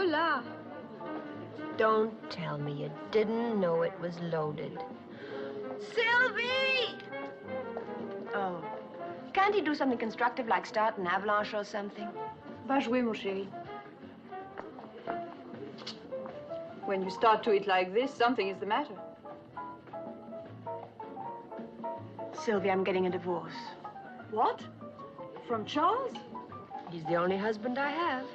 là. Don't tell me you didn't know it was loaded. Sylvie! Oh. Can't he do something constructive like start an avalanche or something? Va jouer, mon chéri. When you start to it like this, something is the matter. Sylvie, I'm getting a divorce. What? From Charles? He's the only husband I have.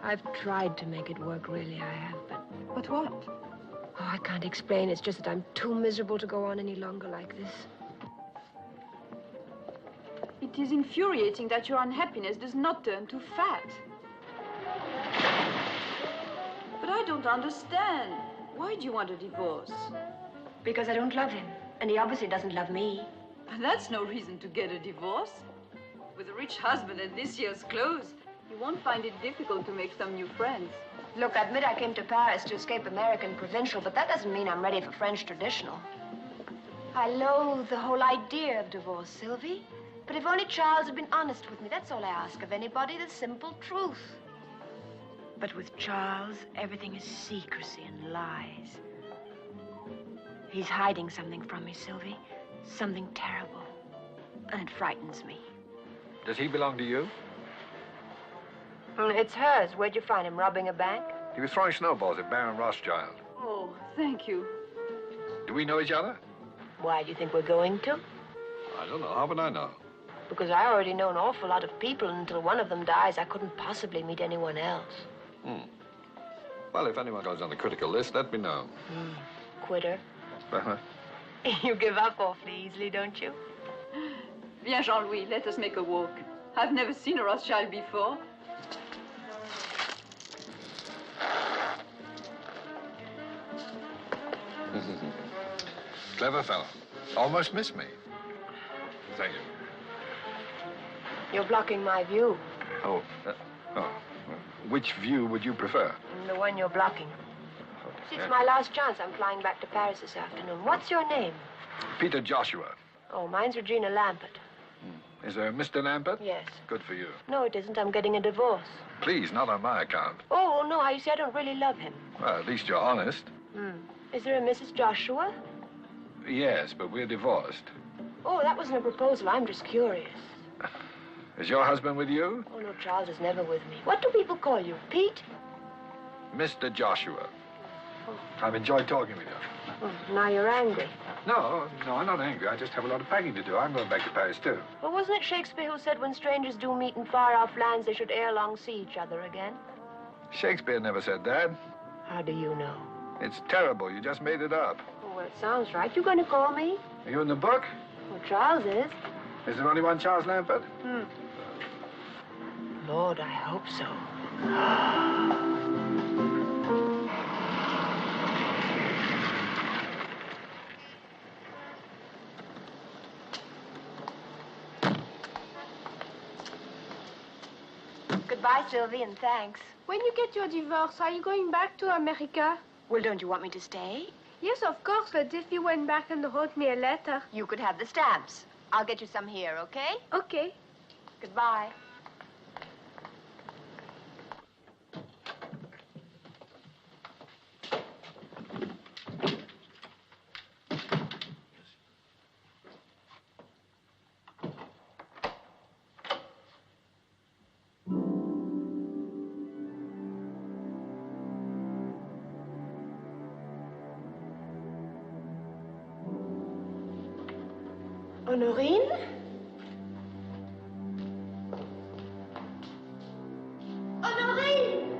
I've tried to make it work, really, I have, but... But what? Oh, I can't explain. It's just that I'm too miserable to go on any longer like this. It is infuriating that your unhappiness does not turn to fat. But I don't understand. Why do you want a divorce? Because I don't love him, and he obviously doesn't love me. That's no reason to get a divorce. With a rich husband and this year's clothes, you won't find it difficult to make some new friends. Look, I admit I came to Paris to escape American provincial, but that doesn't mean I'm ready for French traditional. I loathe the whole idea of divorce, Sylvie. But if only Charles had been honest with me, that's all I ask of anybody, the simple truth. But with Charles, everything is secrecy and lies. He's hiding something from me, Sylvie. Something terrible. And it frightens me. Does he belong to you? It's hers. Where'd you find him? Robbing a bank? He was throwing snowballs at Baron Rothschild. Oh, thank you. Do we know each other? Why do you think we're going to? I don't know. How would I know? Because I already know an awful lot of people, and until one of them dies, I couldn't possibly meet anyone else. Well, if anyone goes on the critical list, let me know. Quitter. Uh-huh. You give up awfully easily, don't you? Viens, Jean-Louis, let us make a walk. I've never seen a Rothschild before. Clever fellow. Almost missed me. Thank you. You're blocking my view. Oh. Which view would you prefer? The one you're blocking. See, it's my last chance. I'm flying back to Paris this afternoon. What's your name? Peter Joshua. Oh, mine's Regina Lampert. Is there Mr. Lampert? Yes. Good for you. No, it isn't. I'm getting a divorce. Please, not on my account. Oh, no, you see, I don't really love him. Well, at least you're honest. Is there a Mrs. Joshua? Yes, but we're divorced. Oh, that wasn't a proposal. I'm just curious. Is your husband with you? Oh, no, Charles is never with me. What do people call you? Pete? Mr. Joshua. I've enjoyed talking with you. Oh, now you're angry. No, I'm not angry. I just have a lot of packing to do. I'm going back to Paris, too. Well, wasn't it Shakespeare who said when strangers do meet in far-off lands, they should ere long see each other again? Shakespeare never said that. How do you know? It's terrible. You just made it up. Oh, well, it sounds right. You going to call me? Are you in the book? Well, Charles is. Is there only one Charles Lampert? Lord, I hope so. Goodbye, Sylvie, and thanks. When you get your divorce, are you going back to America? Well, don't you want me to stay? Yes, of course, but if you went back and wrote me a letter... You could have the stamps. I'll get you some here, okay? Okay. Goodbye. Honorine? Honorine!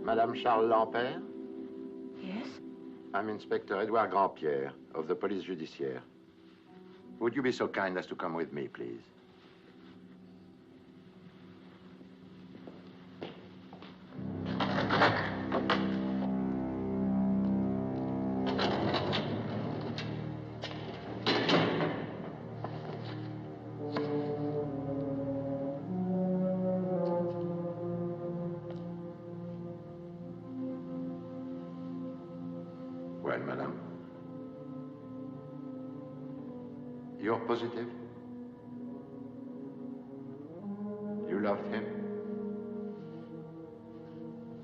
Madame Charles Lampert? I'm Inspector Edouard Grandpierre of the Police Judiciaire. Would you be so kind as to come with me, please? Well, madame. You're positive? You loved him?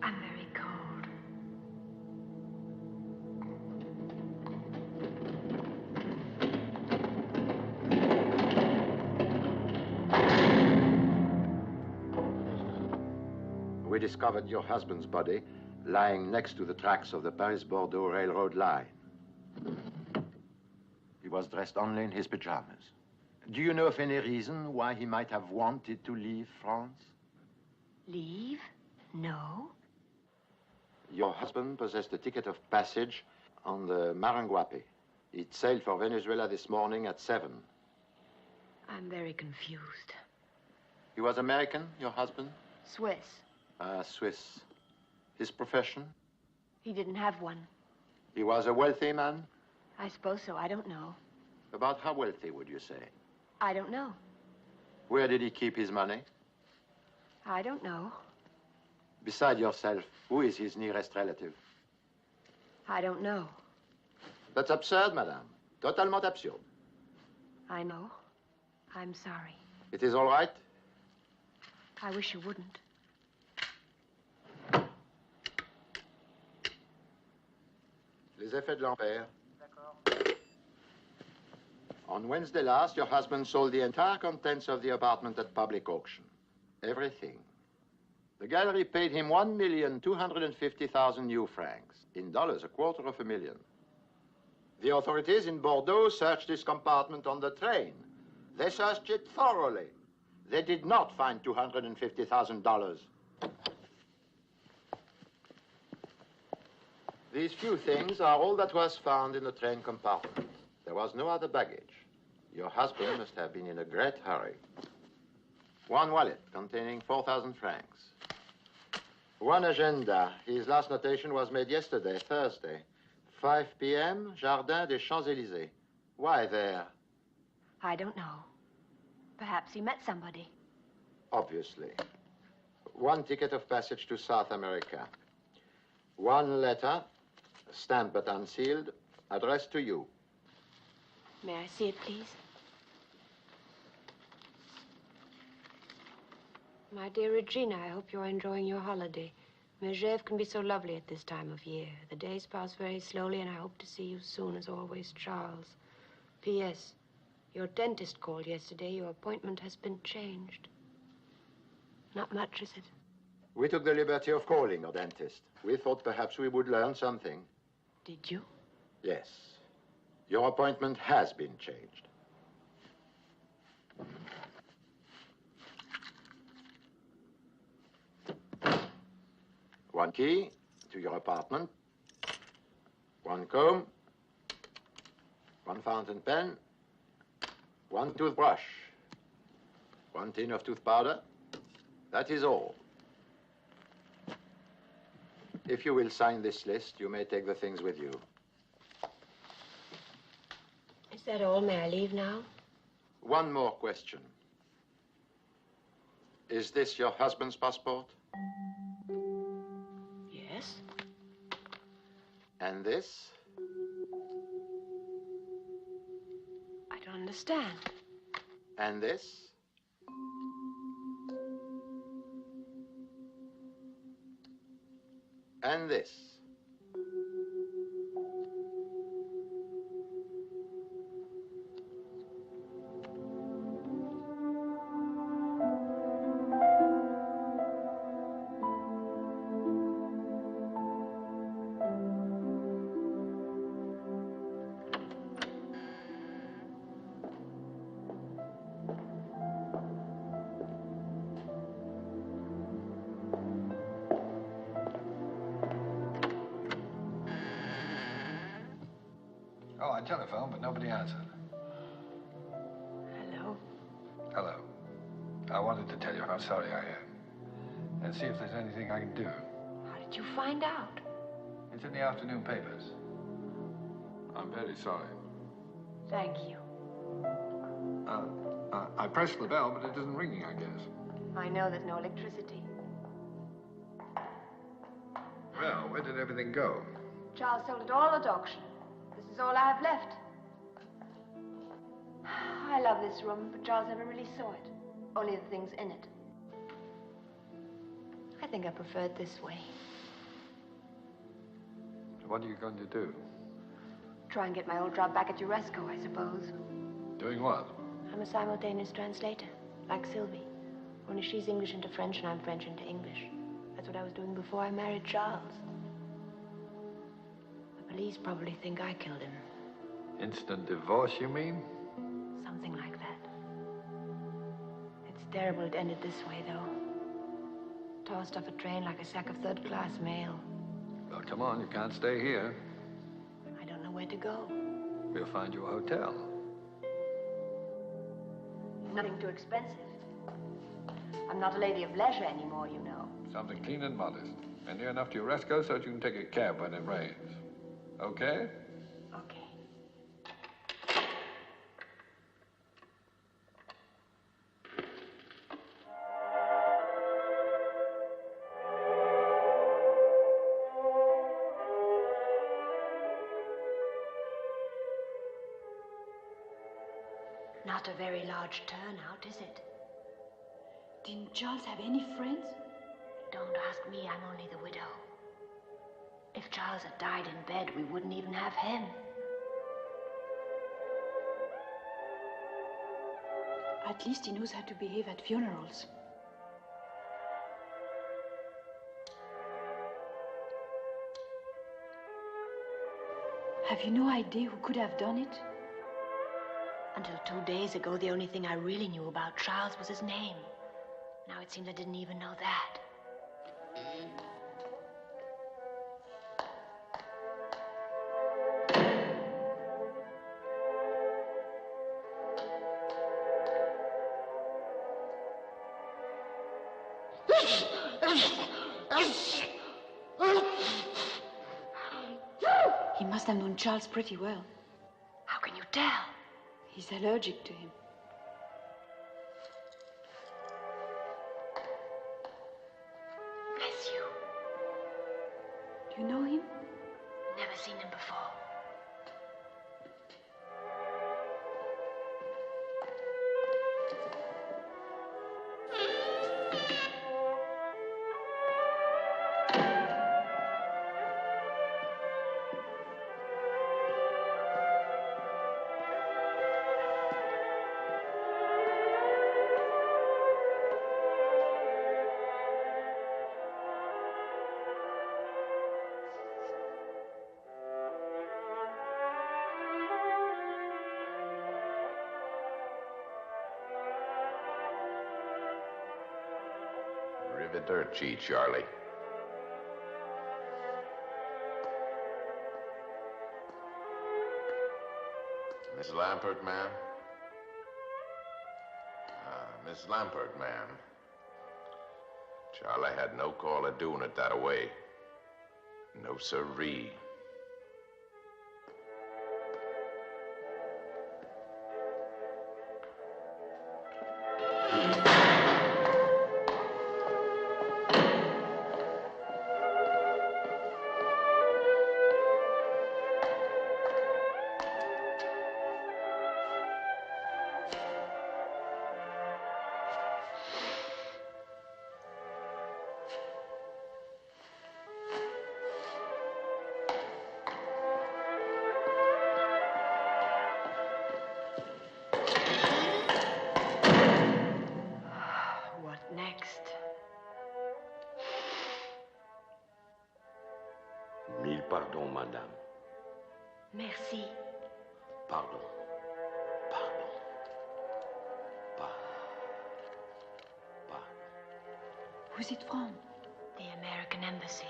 I'm very cold. We discovered your husband's body lying next to the tracks of the Paris-Bordeaux railroad line. He was dressed only in his pajamas. Do you know of any reason why he might have wanted to leave France? Leave? No. Your husband possessed a ticket of passage on the Maranguape. It sailed for Venezuela this morning at 7. I'm very confused. He was American, your husband? Swiss. Swiss. His profession? He didn't have one. He was a wealthy man? I suppose so. I don't know. About how wealthy, would you say? I don't know. Where did he keep his money? I don't know. Beside yourself, who is his nearest relative? I don't know. That's absurd, madame. Totalement absurde. I know. I'm sorry. It is all right? I wish you wouldn't. Les effets de l'ampère. On Wednesday last, your husband sold the entire contents of the apartment at public auction. Everything. The gallery paid him 1,250,000 new francs. In dollars, $250,000. The authorities in Bordeaux searched his compartment on the train. They searched it thoroughly. They did not find $250,000. These few things are all that was found in the train compartment. There was no other baggage. Your husband must have been in a great hurry. One wallet containing 4,000 francs. One agenda. His last notation was made yesterday, Thursday. 5 p.m., Jardin des Champs-Élysées. Why there? I don't know. Perhaps he met somebody. Obviously. One ticket of passage to South America. One letter, stamped but unsealed, addressed to you. May I see it, please? My dear Regina, I hope you're enjoying your holiday. Megève can be so lovely at this time of year. The days pass very slowly, and I hope to see you soon, as always, Charles. P.S. Your dentist called yesterday. Your appointment has been changed. Not much, is it? We took the liberty of calling a dentist. We thought perhaps we would learn something. Did you? Yes. Your appointment has been changed. One key to your apartment. One comb. One fountain pen. One toothbrush. One tin of tooth powder. That is all. If you will sign this list, you may take the things with you. Is that all? May I leave now? One more question. Is this your husband's passport? Yes. And this? I don't understand. And this? And this? telephone, but nobody answered. Hello. Hello. I wanted to tell you how sorry I am. And see if there's anything I can do. How did you find out? It's in the afternoon papers. I'm very sorry. Thank you. I pressed the bell, but it isn't ringing, I guess. I know there's no electricity. Well, where did everything go? Charles sold it all at auction. This is all I have left. I love this room, but Charles never really saw it. Only the things in it. I think I prefer it this way. What are you going to do? Try and get my old job back at Uresco, I suppose. Doing what? I'm a simultaneous translator, like Sylvie. Only she's English into French and I'm French into English. That's what I was doing before I married Charles. The police probably think I killed him. Instant divorce, you mean? Something like that. It's terrible it ended this way, though. Tossed off a train like a sack of third-class mail. Well, come on, you can't stay here. I don't know where to go. We'll find you a hotel. Nothing too expensive. I'm not a lady of leisure anymore, you know. Something clean and modest. And near enough to Uresco so that you can take a cab when it rains. Okay? Okay. Not a very large turnout, is it? Didn't Charles have any friends? Don't ask me, I'm only the widow. If Charles had died in bed, we wouldn't even have him. At least he knows how to behave at funerals. Have you no idea who could have done it? Until 2 days ago, the only thing I really knew about Charles was his name. Now it seems I didn't even know that. He must have known Charles pretty well. How can you tell? He's allergic to him. Bless you. Do you know him? Never seen him before. Arrivederci, Charlie. Miss Lampert, ma'am? Miss Lampert, ma'am. Charlie had no call of doing it that way. No sirree. Pardon, madame. Merci. Pardon. Pardon. Pardon. Who's it from? The American Embassy.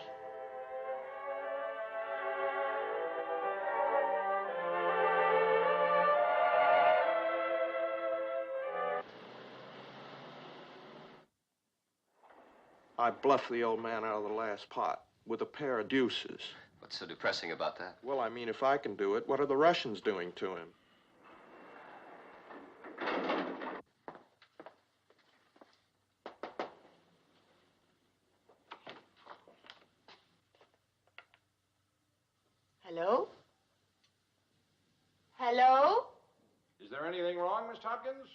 I bluffed the old man out of the last pot with a pair of deuces. What's so depressing about that? Well, I mean, if I can do it, what are the Russians doing to him? Hello? Hello? Is there anything wrong, Miss Tompkins?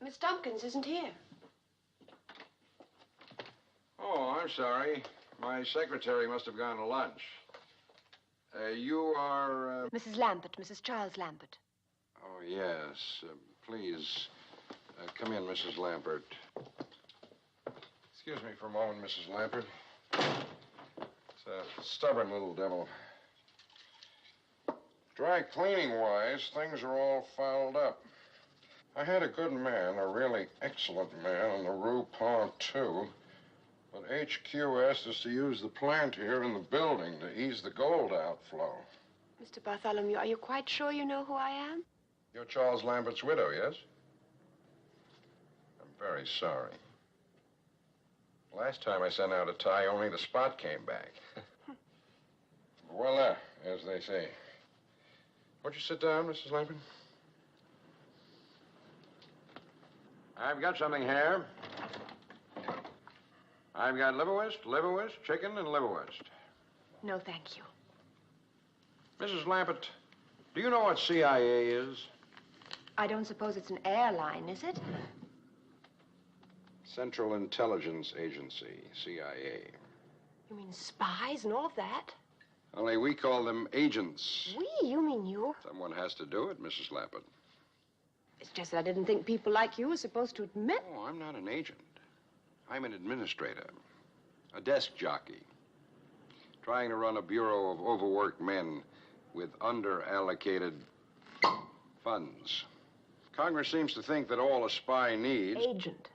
Miss Tompkins isn't here. Oh, I'm sorry. My secretary must have gone to lunch. You are, Mrs. Lambert, Mrs. Charles Lambert. Oh, yes. Please, come in, Mrs. Lambert. Excuse me for a moment, Mrs. Lambert. It's a stubborn little devil. Dry cleaning-wise, things are all fouled up. I had a good man, a really excellent man, on the Rue Pontoux. But HQ asked us to use the plant here in the building to ease the gold outflow. Mr. Bartholomew, are you quite sure you know who I am? You're Charles Lambert's widow, yes? I'm very sorry. Last time I sent out a tie, only the spot came back. Voila, as they say. Won't you sit down, Mrs. Lambert? I've got something here. I've got liverwurst, chicken, and liverwurst. No, thank you. Mrs. Lambert, do you know what CIA is? I don't suppose it's an airline, is it? Central Intelligence Agency, CIA. You mean spies and all of that? Only we call them agents. We? You mean you? Someone has to do it, Mrs. Lambert. It's just that I didn't think people like you were supposed to admit. Oh, I'm not an agent. I'm an administrator, a desk jockey, trying to run a bureau of overworked men with under-allocated funds. Congress seems to think that all a spy needs... Agent.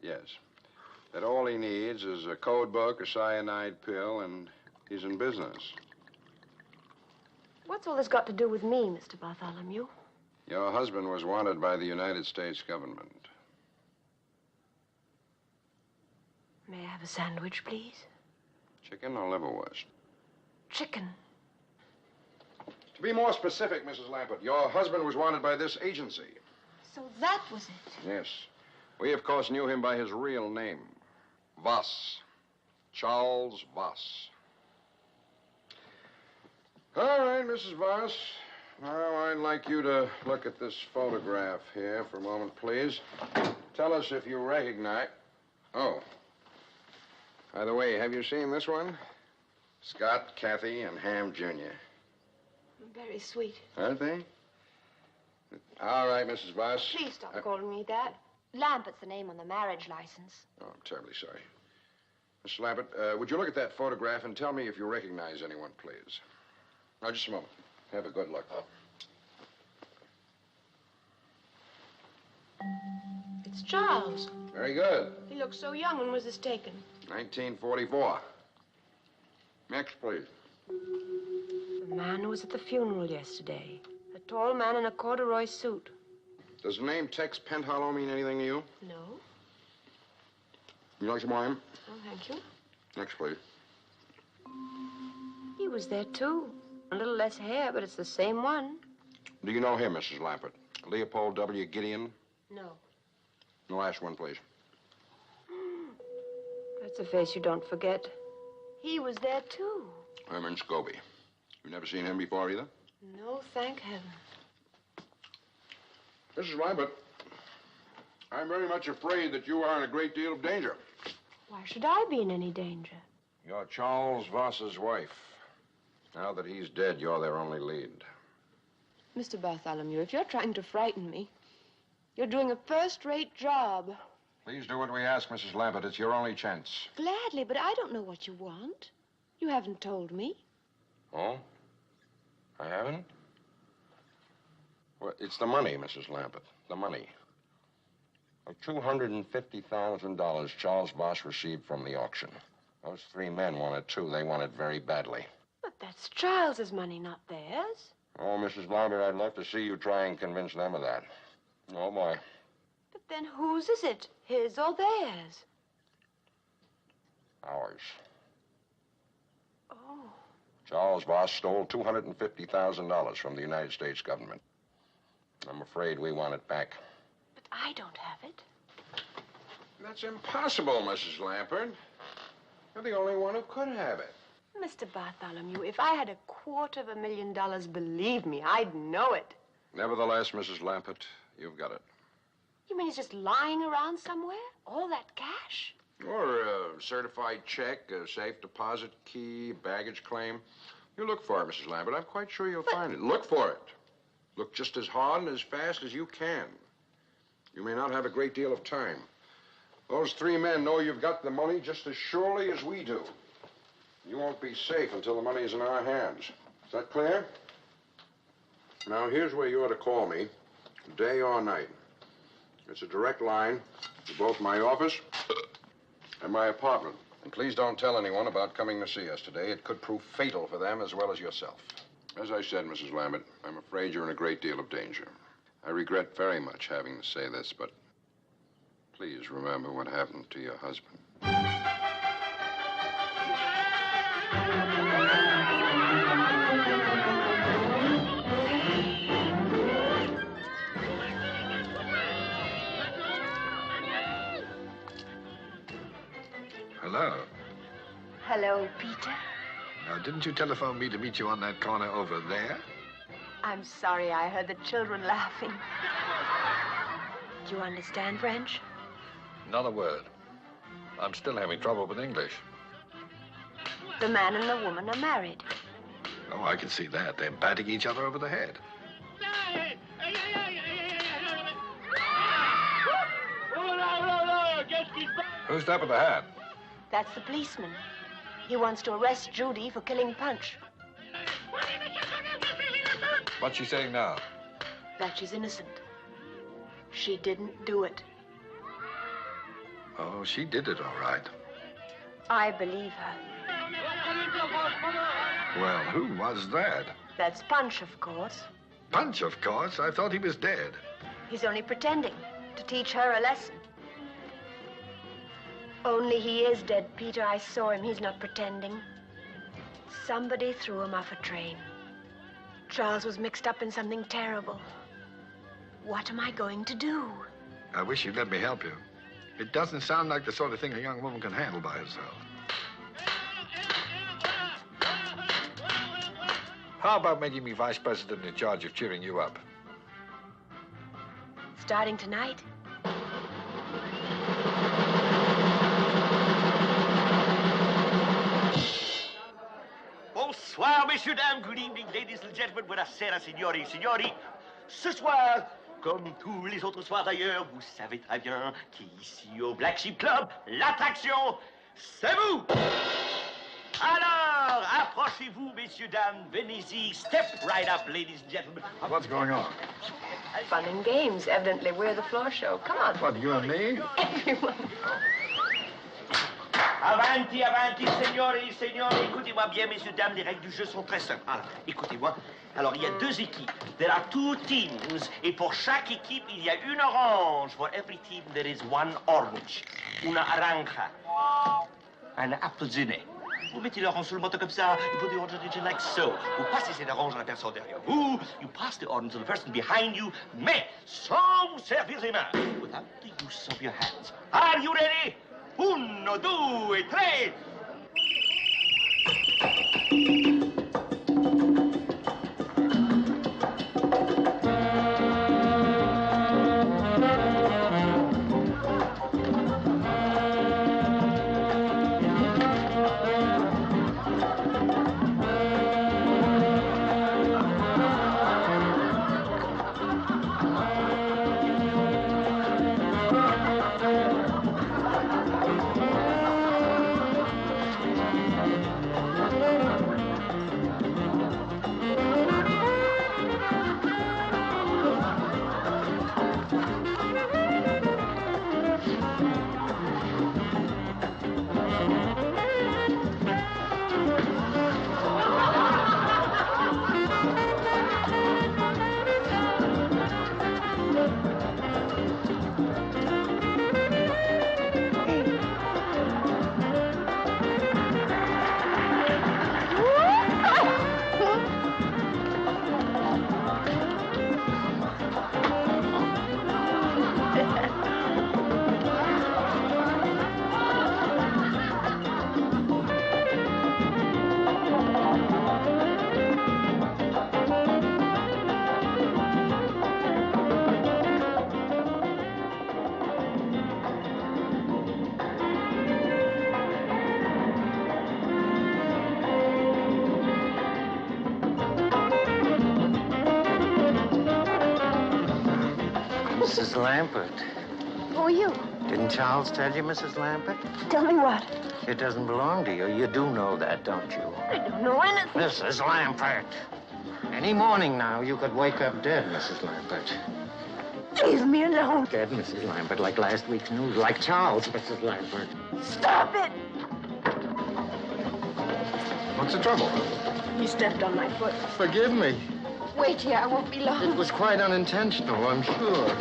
Yes. That all he needs is a code book, a cyanide pill, and he's in business. What's all this got to do with me, Mr. Bartholomew? Your husband was wanted by the United States government. May I have a sandwich, please? Chicken or liverwurst? Chicken. To be more specific, Mrs. Lambert, your husband was wanted by this agency. So that was it. Yes. We, of course, knew him by his real name. Voss. Charles Voss. All right, Mrs. Voss. Now, I'd like you to look at this photograph here for a moment, please. Tell us if you recognize... Oh. By the way, have you seen this one? Scott, Kathy, and Ham Jr. Very sweet. Aren't they? All right, Mrs. Voss. Please stop calling me that. Lambert's the name on the marriage license. Oh, I'm terribly sorry. Mrs. Lambert, would you look at that photograph and tell me if you recognize anyone, please? Now, just a moment. Have a good look. It's Charles. Very good. He looks so young. When was this taken? 1944. Next, please. The man who was at the funeral yesterday. A tall man in a corduroy suit. Does the name Tex Penthollow mean anything to you? No. You like some wine? Oh, thank you. Next, please. He was there, too. A little less hair, but it's the same one. Do you know him, Mrs. Lambert? Leopold W. Gideon? No. The last one, please. That's a face you don't forget. He was there, too. Herman Scobie. You've never seen him before, either? No, thank heaven. Mrs. Lambert, I'm very much afraid that you are in a great deal of danger. Why should I be in any danger? You're Charles Voss's wife. Now that he's dead, you're their only lead. Mr. Bartholomew, if you're trying to frighten me, you're doing a first-rate job. Please do what we ask, Mrs. Lambert. It's your only chance. Gladly, but I don't know what you want. You haven't told me. Oh? I haven't? Well, it's the money, Mrs. Lambert. The money. $250,000 Charles Voss received from the auction. Those three men want it, too. They want it very badly. But that's Charles's money, not theirs. Oh, Mrs. Lambert, I'd love to see you try and convince them of that. Oh, boy. But Then whose is it? His or theirs? Ours. Oh. Charles Voss stole $250,000 from the United States government. I'm afraid we want it back. But I don't have it. That's impossible, Mrs. Lampert. You're the only one who could have it. Mr. Bartholomew, if I had $250,000, believe me, I'd know it. Nevertheless, Mrs. Lampert, you've got it. You mean it's just lying around somewhere? All that cash? Or a certified check, a safe deposit key, baggage claim. You look for it, Mrs. Lambert. I'm quite sure you'll find it. Look for it. Look just as hard and as fast as you can. You may not have a great deal of time. Those three men know you've got the money just as surely as we do. You won't be safe until the money's in our hands. Is that clear? Now, here's where you ought to call me, day or night. It's a direct line to both my office and my apartment. And please don't tell anyone about coming to see us today. It could prove fatal for them as well as yourself. As I said, Mrs. Lambert, I'm afraid you're in a great deal of danger. I regret very much having to say this, but please remember what happened to your husband. Hello. Hello, Peter. Now, didn't you telephone me to meet you on that corner over there? I'm sorry, I heard the children laughing. Do you understand French? Not a word. I'm still having trouble with English. The man and the woman are married. Oh, I can see that. They're batting each other over the head. Who's that with the hat? That's the policeman. He wants to arrest Judy for killing Punch. What's she saying now? That she's innocent. She didn't do it. Oh, she did it all right. I believe her. Well, who was that? That's Punch, of course. Punch, of course. I thought he was dead. He's only pretending to teach her a lesson. Only he is dead, Peter. I saw him. He's not pretending. Somebody threw him off a train. Charles was mixed up in something terrible. What am I going to do? I wish you'd let me help you. It doesn't sound like the sort of thing a young woman can handle by herself. How about making me vice president in charge of cheering you up? Starting tonight? Bonsoir, messieurs, dames. Good evening, ladies and gentlemen. Buonasera, signori, signori. Ce soir, comme tous les autres soirs d'ailleurs, vous savez très bien qu'ici au Black Sheep Club, l'attraction, c'est vous. Alors, approchez-vous, messieurs, dames. Venez-y. Step right up, ladies and gentlemen. What's going on? Fun and games. Evidently, we're the floor show. Come on. What, you and me? Everyone. Avanti, avanti, signori, signori. Écoutez-moi bien, messieurs, dames, les règles du jeu sont très simples. Alors, écoutez-moi. Alors, il y a deux équipes. There are two teams. Et pour chaque équipe, il y a une orange. For every team, there is one orange. Una naranja. Un appelsinet. Vous mettez l'orange sur le moto comme ça. You put the orange like so. Vous passez cette orange à la personne derrière vous. You pass the orange to the person behind you. Mais sans vous servir les mains. Without the use of your hands. Are you ready? 1, 2, 3. Mrs. Lambert. Who are you? Didn't Charles tell you, Mrs. Lambert? Tell me what? It doesn't belong to you. You do know that, don't you? I don't know anything. Mrs. Lambert. Any morning now, you could wake up dead, Mrs. Lambert. Leave me alone. Dead, Mrs. Lambert, like last week's news. Like Charles, Mrs. Lambert. Stop it! What's the trouble? You stepped on my foot. Forgive me. Wait here, I won't be long. It was quite unintentional, I'm sure.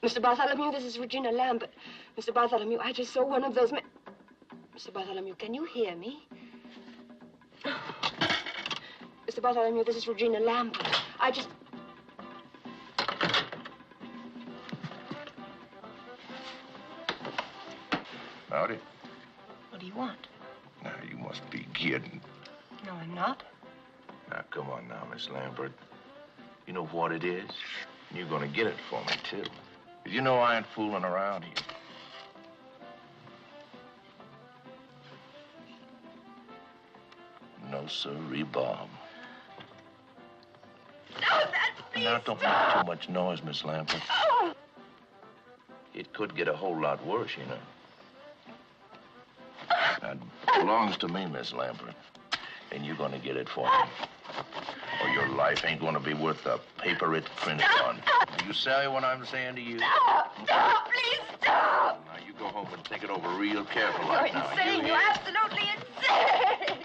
Mr. Bartholomew, this is Regina Lambert. Mr. Bartholomew, I just saw one of those men. Mr. Bartholomew, can you hear me? Mr. Bartholomew, this is Regina Lambert. I just... Howdy. What do you want? Now, you must be kidding. No, I'm not. Now, come on now, Miss Lambert. You know what it is? You're gonna get it for me, too. You know I ain't fooling around here. No, sirree, Bob. No, that's please. Now, don't make too much noise, Miss Lambert. Oh. It could get a whole lot worse, you know. Now, it belongs to me, Miss Lambert. And you're gonna get it for me. Or your life ain't gonna be worth the paper it's printed on. Do you say what I'm saying to you? Stop, please stop. Now, you go home and think it over real careful You're right now. insane. You're absolutely insane.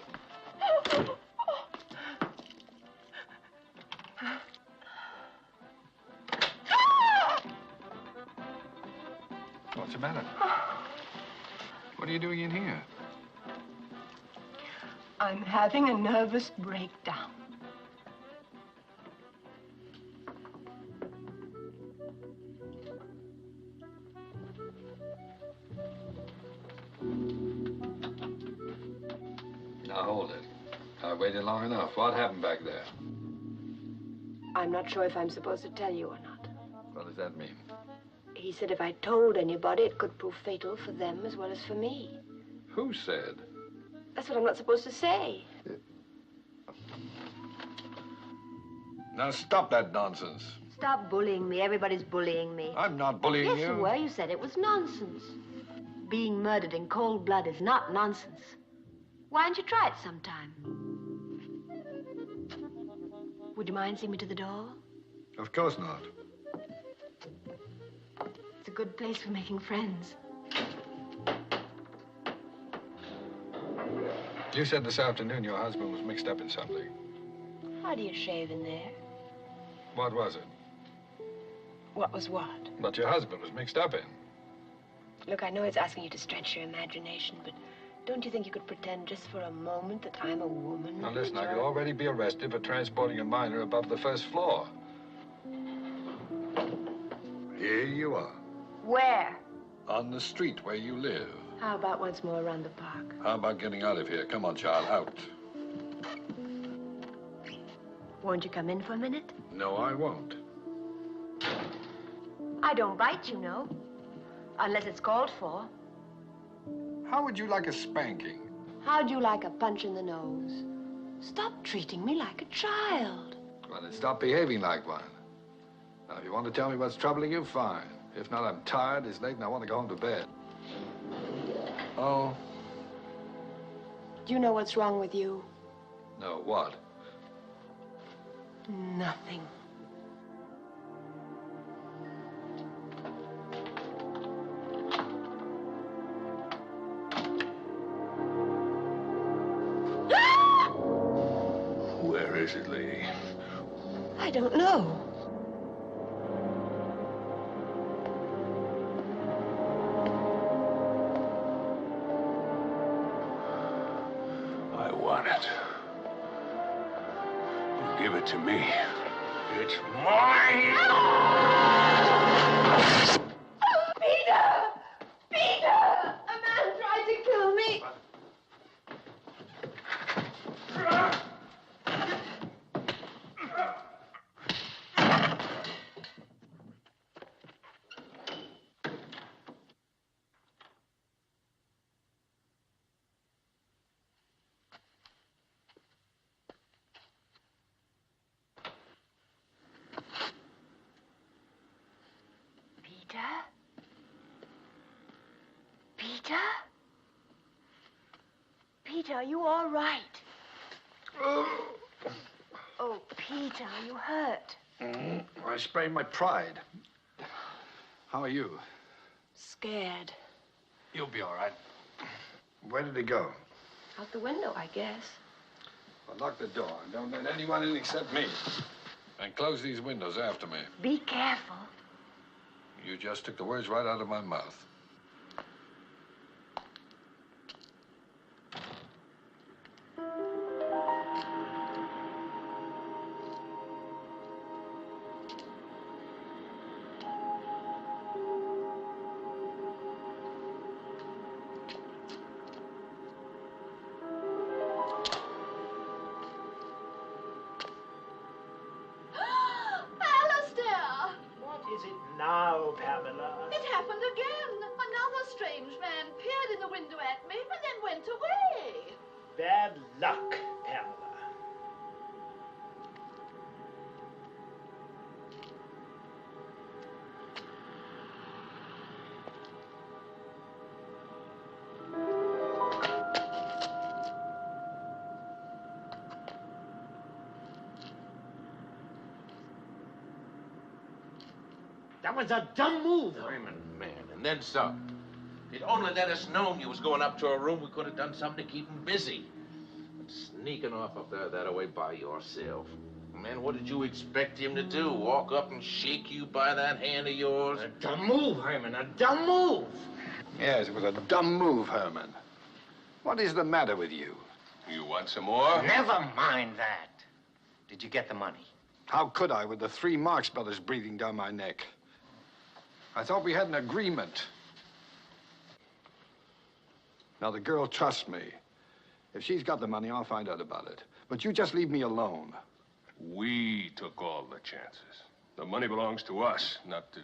What's the matter? What are you doing in here? I'm having a nervous breakdown. Now, hold it. I waited long enough. What happened back there? I'm not sure if I'm supposed to tell you or not. What does that mean? He said if I told anybody, it could prove fatal for them as well as for me. Who said? That's what I'm not supposed to say. Now, stop that nonsense. Stop bullying me. Everybody's bullying me. I'm not bullying you. Yes, you were. You said it was nonsense. Being murdered in cold blood is not nonsense. Why don't you try it sometime? Would you mind seeing me to the door? Of course not. It's a good place for making friends. You said this afternoon your husband was mixed up in something. How do you shave in there? What was it? What was what? What your husband was mixed up in. Look, I know it's asking you to stretch your imagination, but don't you think you could pretend just for a moment that I'm a woman? Now, listen, I could already be arrested for transporting a minor above the first floor. Here you are. Where? On the street where you live. How about once more around the park? How about getting out of here? Come on, child, out. Won't you come in for a minute? No, I won't. I don't bite, you know. Unless it's called for. How would you like a spanking? How'd you like a punch in the nose? Stop treating me like a child. Well, then stop behaving like one. Now, if you want to tell me what's troubling you, fine. If not, I'm tired, it's late, and I want to go home to bed. Oh? Do you know what's wrong with you? No, what? Nothing. Where is it, lady? I don't know. I want it. You give it to me. It's mine! Peter! Peter! A man tried to kill me! are you all right? Oh, Peter, are you hurt? I sprained my pride. How are you? Scared. You'll be all right. Where did he go? Out the window, I guess. Well, lock the door. Don't let anyone in except me. And close these windows after me. Be careful. You just took the words right out of my mouth. Now, Pamela. It happened again. Another strange man peered in the window at me and then went away. Bad luck, Pamela. That was a dumb move. Raymond, man, and then some. If you'd only let us known you was going up to a room, we could have done something to keep him busy. But sneaking off up there that way by yourself. Man, what did you expect him to do? Walk up and shake you by that hand of yours? A dumb move, Herman, a dumb move. Yes, it was a dumb move, Herman. What is the matter with you? You want some more? Never mind that. Did you get the money? How could I with the 3 Marx Brothers breathing down my neck? I thought we had an agreement. Now, the girl trusts me. If she's got the money, I'll find out about it. But you just leave me alone. We took all the chances. The money belongs to us, not to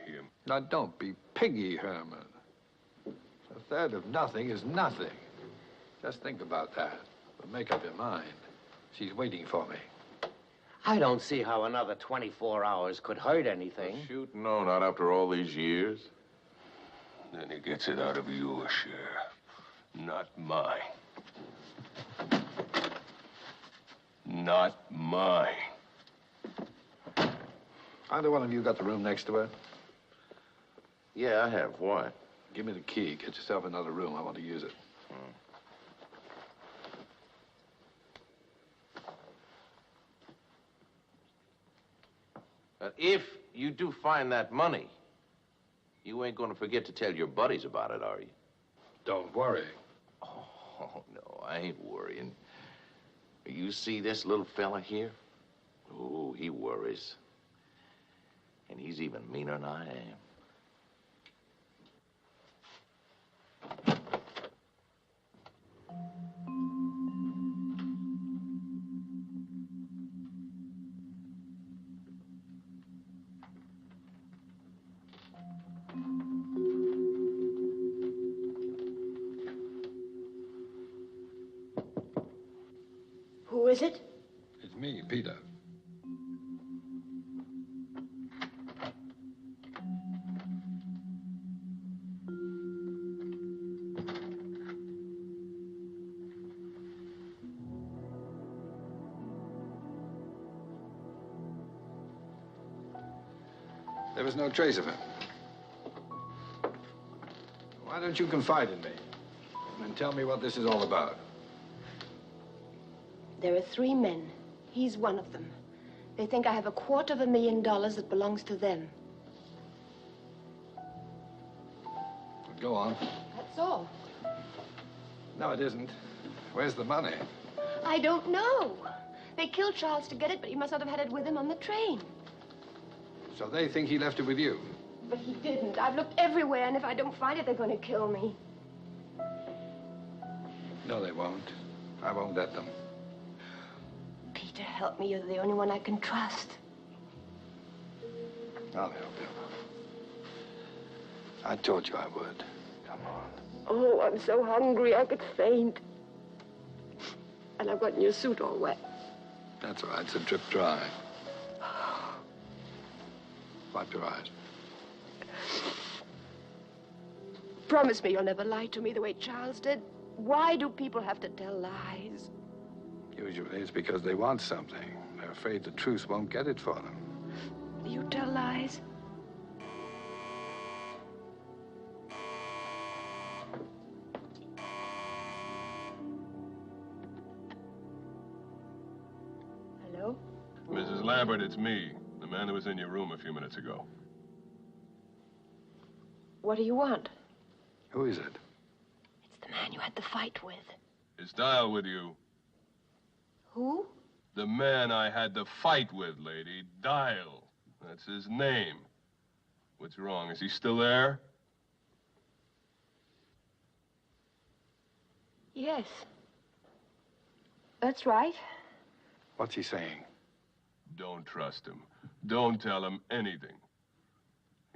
him. Now, don't be piggy, Herman. A third of nothing is nothing. Just think about that. But make up your mind. She's waiting for me. I don't see how another 24 hours could hurt anything. Shoot, no, not after all these years. Then he gets it out of your share, not mine. Not mine. Either one of you got the room next to her? Yeah, I have. Why? Give me the key. Get yourself another room. I want to use it. If you do find that money, you ain't gonna forget to tell your buddies about it, are you? Don't worry. Oh, no, I ain't worrying. You see this little fella here? Oh, he worries. And he's even meaner than I am. Who is it? It's me, Peter. There was no trace of him. Why don't you confide in me and tell me what this is all about? There are 3 men. He's one of them. They think I have $250,000 that belongs to them. Go on. That's all. No, it isn't. Where's the money? I don't know. They killed Charles to get it, but he must not have had it with him on the train. So they think he left it with you? But he didn't. I've looked everywhere, and if I don't find it, they're going to kill me. No, they won't. I won't let them. Peter, help me. You're the only one I can trust. I'll help you. I told you I would. Come on. Oh, I'm so hungry I could faint. And I've gotten your suit all wet. That's all right. It's a drip dry. Wipe your eyes. Promise me you'll never lie to me the way Charles did. Why do people have to tell lies? Usually it's because they want something. They're afraid the truth won't get it for them. You tell lies? Hello? Mrs. Lambert, it's me. The man who was in your room a few minutes ago. What do you want? Who is it? It's the man you had the fight with. Is Dial with you? Who? The man I had the fight with, lady. Dial. That's his name. What's wrong? Is he still there? Yes. That's right. What's he saying? Don't trust him. Don't tell him anything.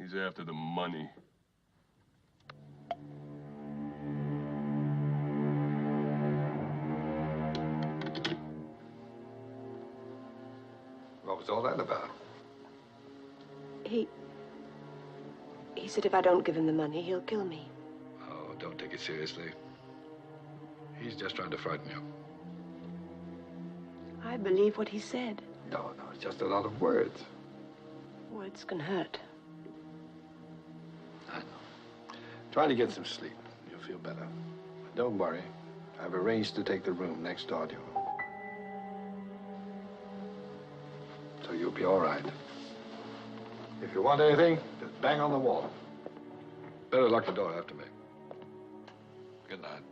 He's after the money. What was all that about? He said if I don't give him the money, he'll kill me. Oh, don't take it seriously. He's just trying to frighten you. I believe what he said. No, it's just a lot of words. Words can hurt. I know. Try to get some sleep. You'll feel better. Don't worry. I've arranged to take the room next door to you. So you'll be all right. If you want anything, just bang on the wall. Better lock the door after me. Good night.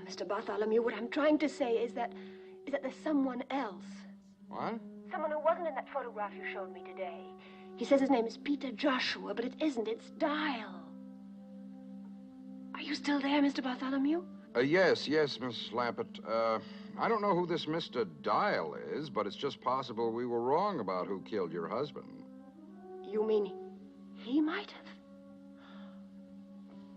Mr. Bartholomew, what I'm trying to say is that there's someone else. What? Someone who wasn't in that photograph you showed me today. He says his name is Peter Joshua, but it isn't. It's Dial. Are you still there, Mr. Bartholomew? Yes, Miss Lampert. I don't know who this Mr. Dial is, but it's just possible we were wrong about who killed your husband. You mean he might have?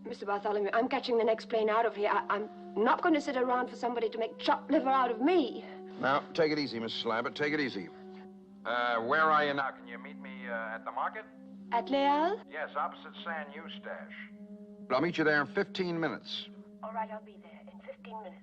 Mr. Bartholomew, I'm catching the next plane out of here. I'm not going to sit around for somebody to make chopped liver out of me. Now, take it easy, Mrs. Lambert. Take it easy. Where are you now? Can you meet me at the market? At Leal? Yes, opposite San Eustache. I'll meet you there in 15 minutes. All right, I'll be there in 15 minutes.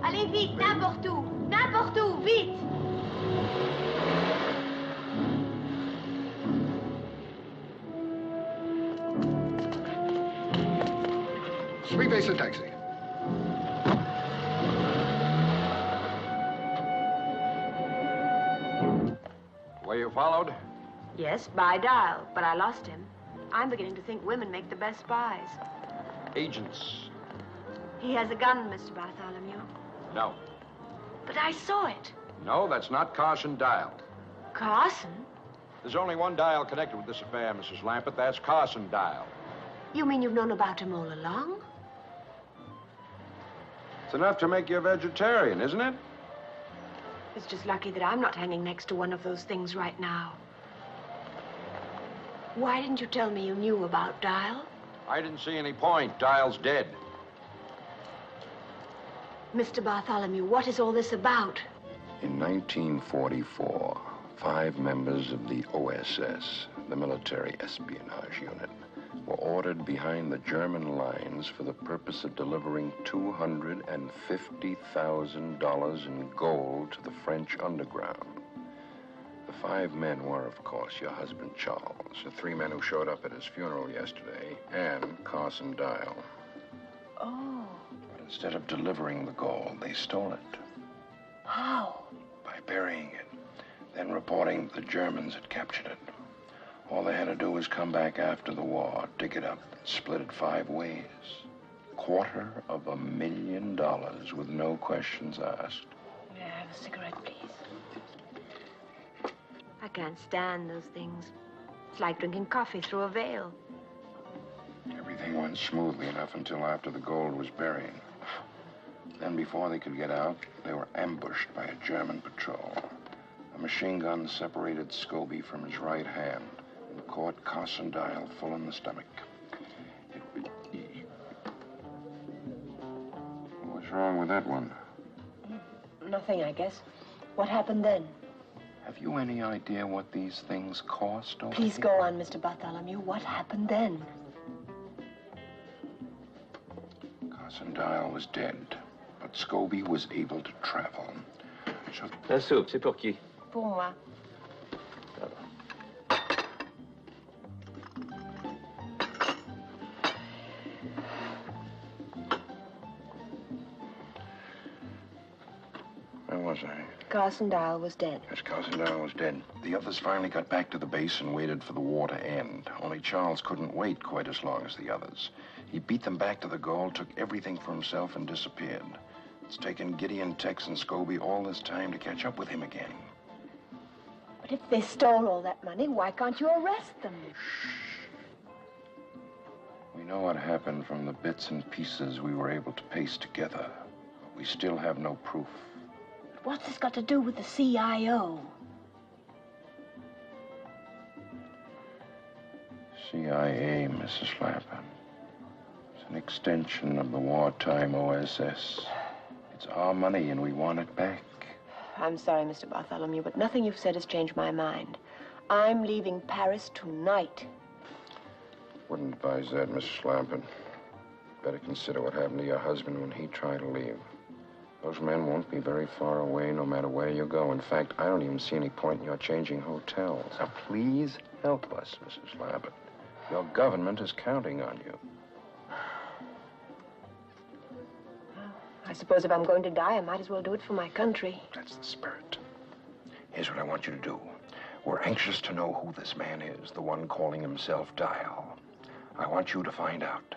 Allez vite, n'importe où, vite. Three-base a taxi. Were you followed? Yes, by Dial, but I lost him. I'm beginning to think women make the best spies. Agents. He has a gun, Mr. Bartholomew. No. But I saw it. No, that's not Carson Dial. Carson? There's only one Dial connected with this affair, Mrs. Lampert. That's Carson Dial. You mean you've known about him all along? It's enough to make you a vegetarian, isn't it? It's just lucky that I'm not hanging next to one of those things right now. Why didn't you tell me you knew about Dial? I didn't see any point. Dial's dead. Mr. Bartholomew, what is all this about? In 1944, 5 members of the OSS, the Military Espionage Unit, were ordered behind the German lines for the purpose of delivering $250,000 in gold to the French underground. The 5 men were, of course, your husband, Charles, the 3 men who showed up at his funeral yesterday, and Carson Dial. Oh. But instead of delivering the gold, they stole it. How? By burying it, then reporting the Germans had captured it. All they had to do was come back after the war, dig it up, and split it 5 ways. $250,000 with no questions asked. May I have a cigarette, please? I can't stand those things. It's like drinking coffee through a veil. Everything went smoothly enough until after the gold was buried. Then before they could get out, they were ambushed by a German patrol. A machine gun separated Scobie from his right hand and caught Carson Dial full in the stomach. What's wrong with that one? Nothing, I guess. What happened then? Have you any idea what these things cost? Please go on, Mr. Bartholomew. What happened then? Carson Dial was dead, but Scobie was able to travel. So... La soupe, c'est pour qui? Pour moi. Where was I? Carson Dial was dead. Yes, Carson Dial was dead. The others finally got back to the base and waited for the war to end. Only Charles couldn't wait quite as long as the others. He beat them back to the gold, took everything for himself, and disappeared. It's taken Gideon, Tex, and Scobie all this time to catch up with him again. But if they stole all that money, why can't you arrest them? We know what happened from the bits and pieces we were able to paste together. But we still have no proof. What's this got to do with the CIO? CIA, Mrs. Lappin. It's an extension of the wartime OSS. It's our money and we want it back. I'm sorry, Mr. Bartholomew, but nothing you've said has changed my mind. I'm leaving Paris tonight. Wouldn't advise that, Mrs. Lappin. Better consider what happened to your husband when he tried to leave. Those men won't be very far away no matter where you go. In fact, I don't even see any point in your changing hotels. Now, please help us, Mrs. Lappin. Your government is counting on you. I suppose if I'm going to die, I might as well do it for my country. That's the spirit. Here's what I want you to do. We're anxious to know who this man is, the one calling himself Dial. I want you to find out.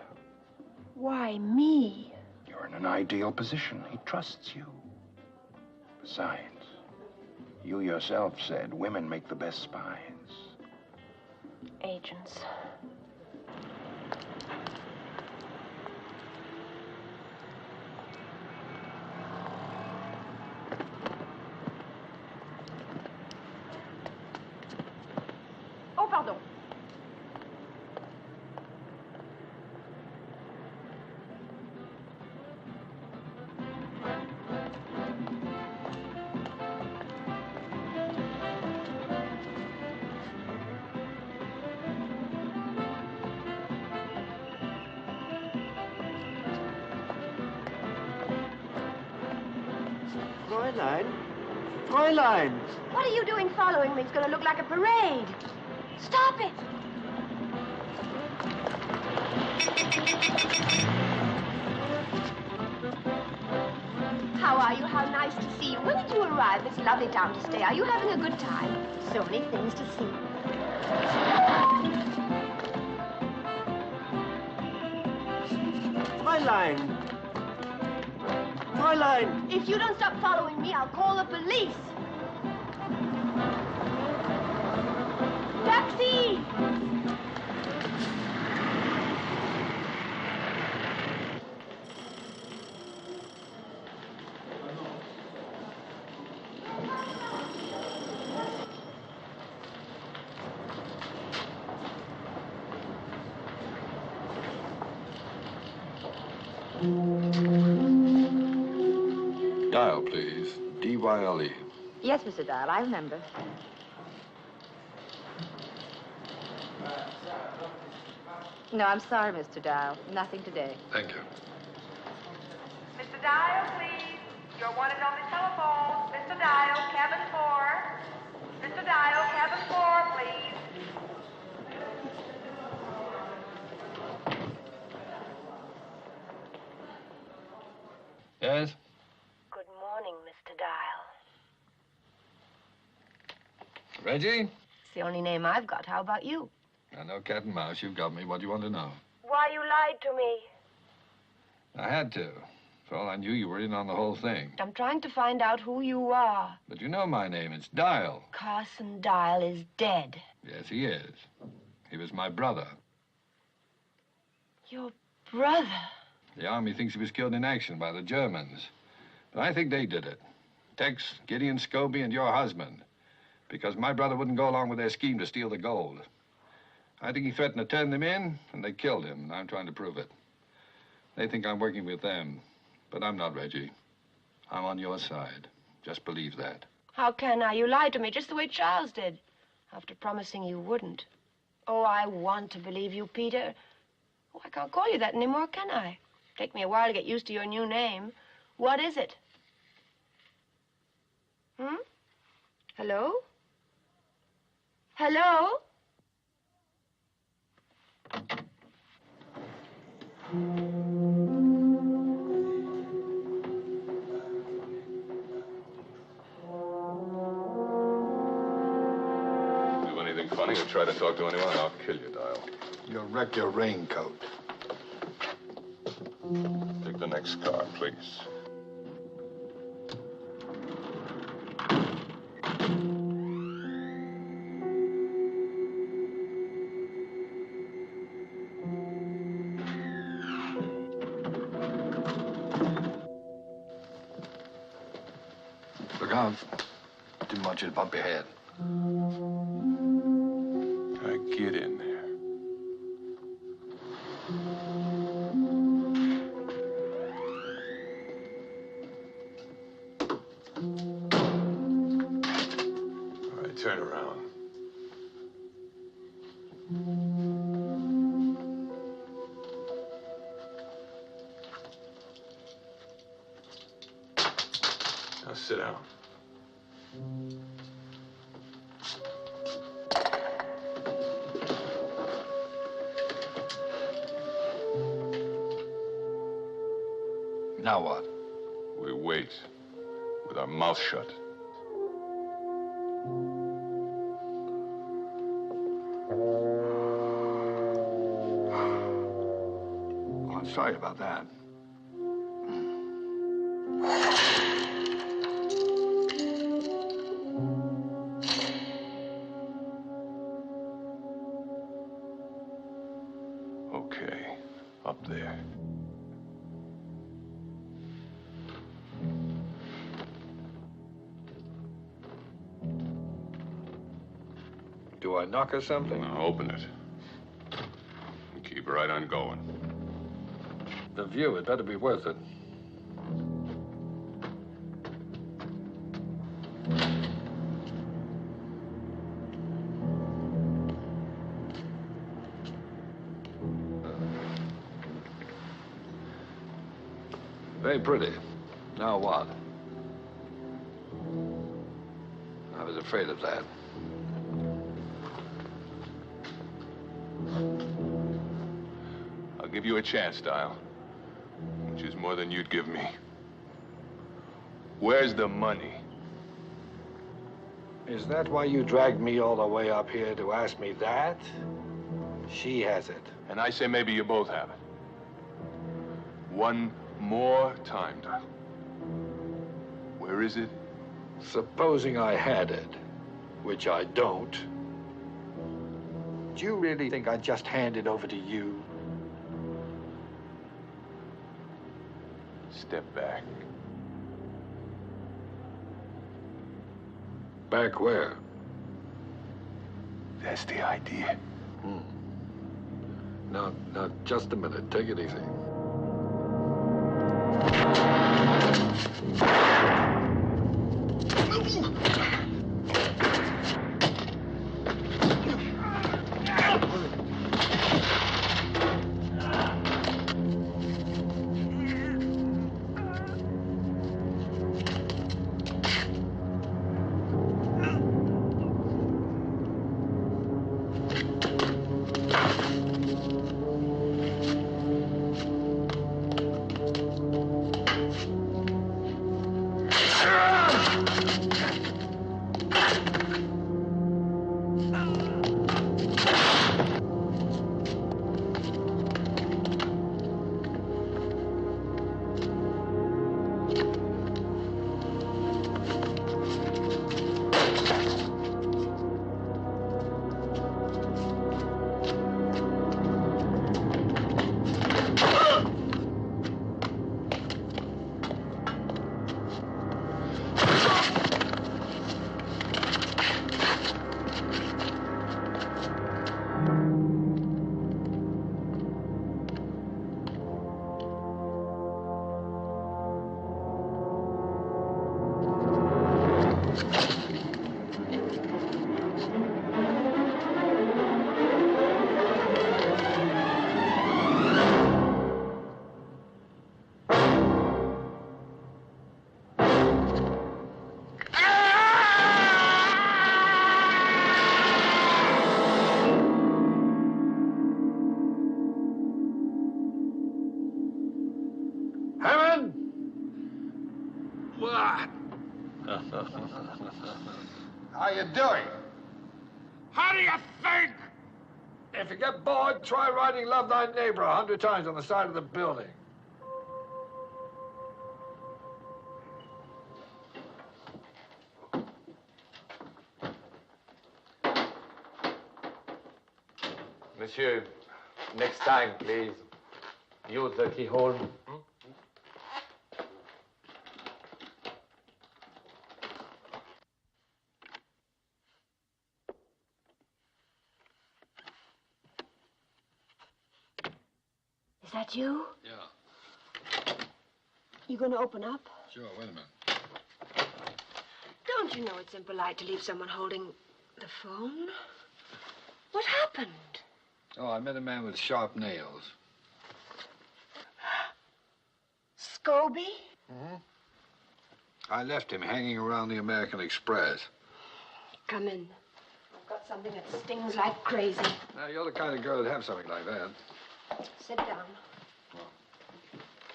Why me? You're in an ideal position. He trusts you. Besides, you yourself said women make the best spies. Agents. Oh, pardon. Fräulein! What are you doing following me? It's going to look like a parade. Stop it! How are you? How nice to see you. When did you arrive? It's a lovely town to stay. Are you having a good time? So many things to see. Fräulein! Fräulein! If you don't stop following me, I'll call the police. Taxi! Dial, please. D-Y-L-E. Yes, Mr. Dial, I remember. No, I'm sorry, Mr. Dial. Nothing today. Thank you. Mr. Dial, please. You're wanted on the telephone. Mr. Dial, cabin 4. Mr. Dial, cabin 4, please. Yes? Good morning, Mr. Dial. Reggie? It's the only name I've got. How about you? I know cat and mouse. You've got me. What do you want to know? Why you lied to me? I had to. For all I knew, you were in on the whole thing. I'm trying to find out who you are. But you know my name. It's Dial. Carson Dial is dead. Yes, he is. He was my brother. Your brother? The Army thinks he was killed in action by the Germans. But I think they did it. Tex, Gideon Scobie, and your husband. Because my brother wouldn't go along with their scheme to steal the gold. I think he threatened to turn them in, and they killed him. And I'm trying to prove it. They think I'm working with them. But I'm not, Reggie. I'm on your side. Just believe that. How can I? You lied to me just the way Charles did. After promising you wouldn't. Oh, I want to believe you, Peter. Oh, I can't call you that anymore, can I? Take me a while to get used to your new name. What is it? Hello? Hello? Do anything funny or try to talk to anyone, and I'll kill you, Dial. You'll wreck your raincoat. Take the next car, please. Look out. Didn't want you to bump your head. Get in there. All right, turn around. Now sit down. Now what? We wait with our mouth shut. Oh, I'm sorry about that. Okay, up there. Do I knock or something? Now, open it. And keep right on going. The view, it better be worth it. Very pretty. Now what? I was afraid of that. I'll give you a chance, Dial. Which is more than you'd give me. Where's the money? Is that why you dragged me all the way up here to ask me that? She has it. And I say maybe you both have it. One more time, Dial. Where is it? Supposing I had it, which I don't, do you really think I'd just hand it over to you? Step back. Back where? That's the idea. Now, just a minute. Take it easy. How you doing? How do you think? If you get bored, try writing Love Thy Neighbor 100 times on the side of the building. Monsieur, next time, please. Use the keyhole. Is that you? Yeah. You going to open up? Sure, wait a minute. Don't you know it's impolite to leave someone holding the phone? What happened? Oh, I met a man with sharp nails. Scobie? Mm-hmm. I left him hanging around the American Express. Come in. I've got something that stings like crazy. Now, you're the kind of girl that'd have something like that. Sit down.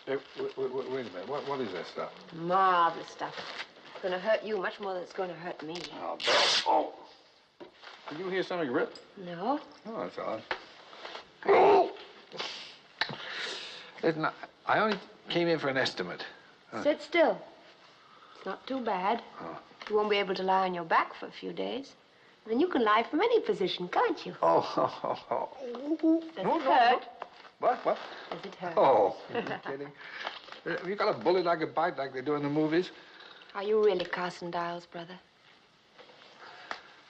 Hey, wait a minute. What is that stuff? Marvelous stuff. It's going to hurt you much more than it's going to hurt me. Oh, oh. Did you hear something rip? No. Oh, that's odd. Oh! Listen, I only came in for an estimate. Sit still. It's not too bad. Oh. You won't be able to lie on your back for a few days. Then you can lie from any position, can't you? Oh. Does it hurt? What? Does it hurt? Oh, are you kidding? Have you got a bullet I could bite like they do in the movies? Are you really Carson Dials, brother?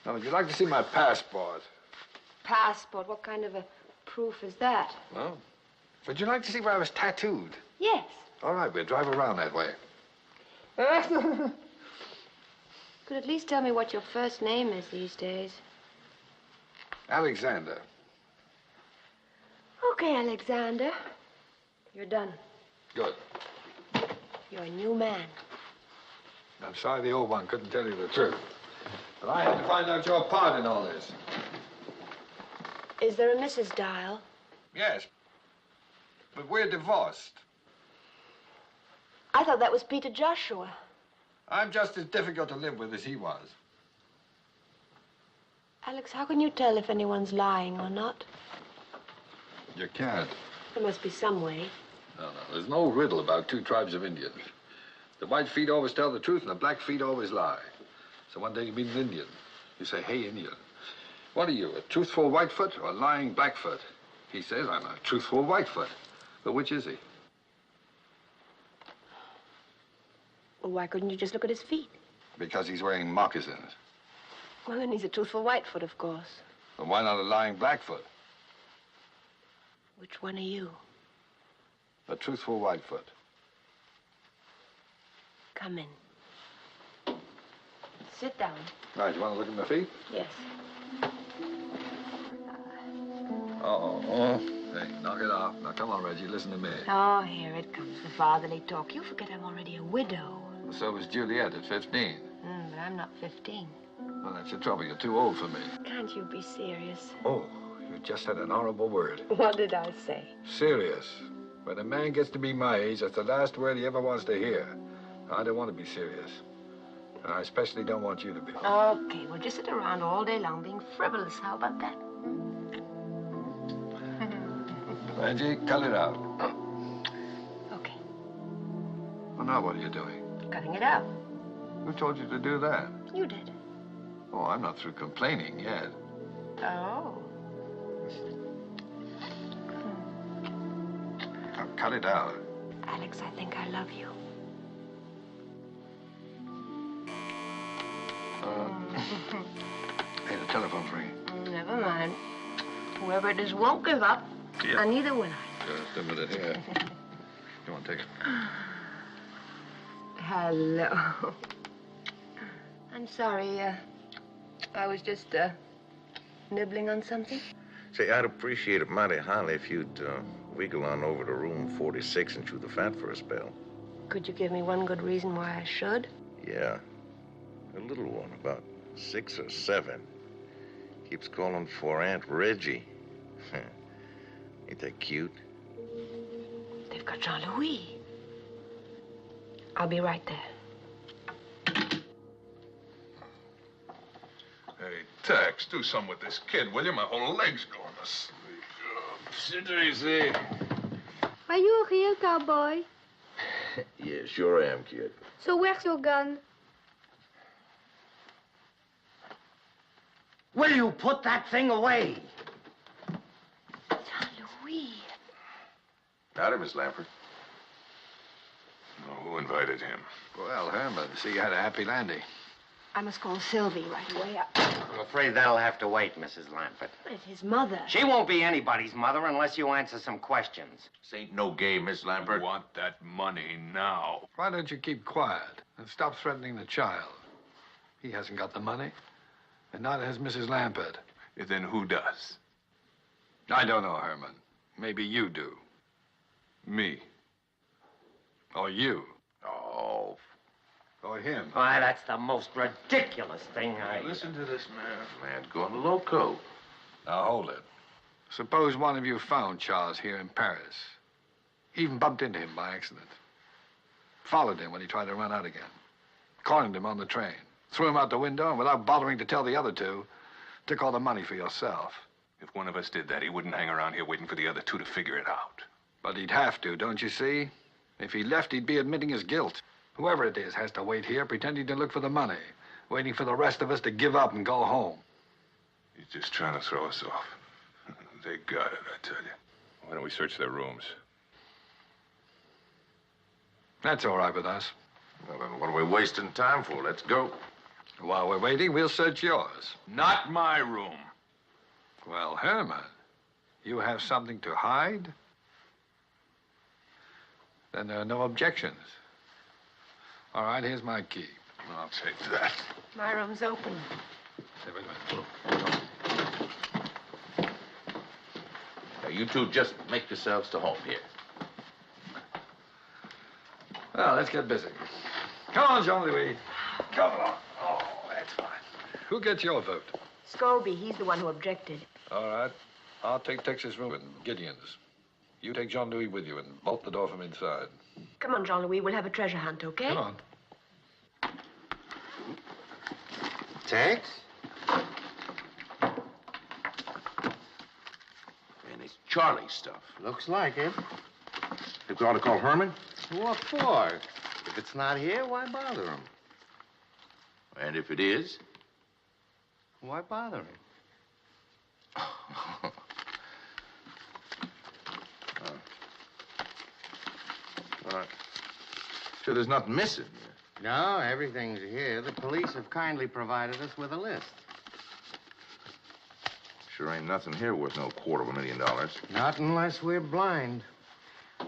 Now, would you like to see my passport? Passport? What kind of a proof is that? Well, would you like to see where I was tattooed? Yes. All right, we'll drive around that way. Could at least tell me what your first name is these days. Alexander. Okay, Alexander. You're done. Good. You're a new man. I'm sorry the old one couldn't tell you the truth. But I had to find out your part in all this. Is there a Mrs. Dial? Yes. But we're divorced. I thought that was Peter Joshua. I'm just as difficult to live with as he was. Alex, how can you tell if anyone's lying or not? You can't. There must be some way. No. There's no riddle about two tribes of Indians. The white feet always tell the truth and the black feet always lie. So one day you meet an Indian. You say, hey, Indian, what are you, a truthful Whitefoot or a lying Blackfoot? He says, I'm a truthful Whitefoot. But which is he? Well, why couldn't you just look at his feet? Because he's wearing moccasins. Well, then he's a truthful Whitefoot, of course. Then why not a lying Blackfoot? Which one are you? A truthful Whitefoot. Come in. Sit down. Right, you want to look at my feet? Yes. Oh. Hey, knock it off. Now, come on, Reggie, listen to me. Oh, here it comes, the fatherly talk. You forget I'm already a widow. So was Juliet at 15. But I'm not 15. Well, that's your trouble. You're too old for me. Can't you be serious? Oh, you just said an horrible word. What did I say? Serious. When a man gets to be my age, that's the last word he ever wants to hear. I don't want to be serious. And I especially don't want you to be. Okay, we'll just sit around all day long being frivolous. How about that? Reggie, cut it out. Okay. Well, now what are you doing? Cutting it out. Who told you to do that? You did. Oh, I'm not through complaining yet. Oh. Now, cut it out. Alex, I think I love you. Hey, the telephone's ringing. Never mind. Whoever it is won't give up. Yeah. And neither will I. Just a minute here. Come on, take it. Hello. I'm sorry, I was just, nibbling on something. Say, I'd appreciate it mighty highly if you'd wiggle on over to room 46 and chew the fat for a spell. Could you give me one good reason why I should? Yeah. A little one, about 6 or 7. Keeps calling for Aunt Reggie. Ain't that cute? They've got Jean-Louis. I'll be right there. Hey, Tex, do something with this kid, will you? My whole leg's going to sleep. Sit easy. Are you a real cowboy? Yeah, sure am, kid. So where's your gun? Will you put that thing away? Jean-Louis. Howdy, Miss Lampert. Oh, who invited him? Well, Herman, see you had a happy landing. I must call Sylvie right away. I'm afraid that'll have to wait, Mrs. Lampert. It's his mother. She won't be anybody's mother unless you answer some questions. This ain't no game, Miss Lampert. I want that money now. Why don't you keep quiet and stop threatening the child? He hasn't got the money, and neither has Mrs. Lampert. Then who does? I don't know, Herman. Maybe you do. Me. Or you. Oh. Or him. Why, that's the most ridiculous thing Listen to this man. Man's going loco. Now, hold it. Suppose one of you found Charles here in Paris. Even bumped into him by accident. Followed him when he tried to run out again. Cornered him on the train. Threw him out the window, and without bothering to tell the other two, took all the money for yourself. If one of us did that, he wouldn't hang around here waiting for the other two to figure it out. But he'd have to, don't you see? If he left, he'd be admitting his guilt. Whoever it is has to wait here, pretending to look for the money, waiting for the rest of us to give up and go home. He's just trying to throw us off. They got it, I tell you. Why don't we search their rooms? That's all right with us. Well, then what are we wasting time for? Let's go. While we're waiting, we'll search yours. Not my room. Well, Herman, you have something to hide? Then there are no objections. All right, here's my key. I'll take that. My room's open. Hey, wait a minute. Now, you two just make yourselves to home here. Well, let's get busy. Come on, Jean-Louis. Come on. Oh, that's fine. Who gets your vote? Scobie, he's the one who objected. All right. I'll take Texas room and Gideon's. You take Jean-Louis with you and bolt the door from inside. Come on, Jean-Louis, we'll have a treasure hunt, okay? Come on. Tex? And it's Charlie's stuff. Looks like it. Think we ought to call Herman? What for? If it's not here, why bother him? And if it is? Why bother him? Sure there's nothing missing. No, everything's here. The police have kindly provided us with a list. Sure ain't nothing here worth no $250,000. Not unless we're blind.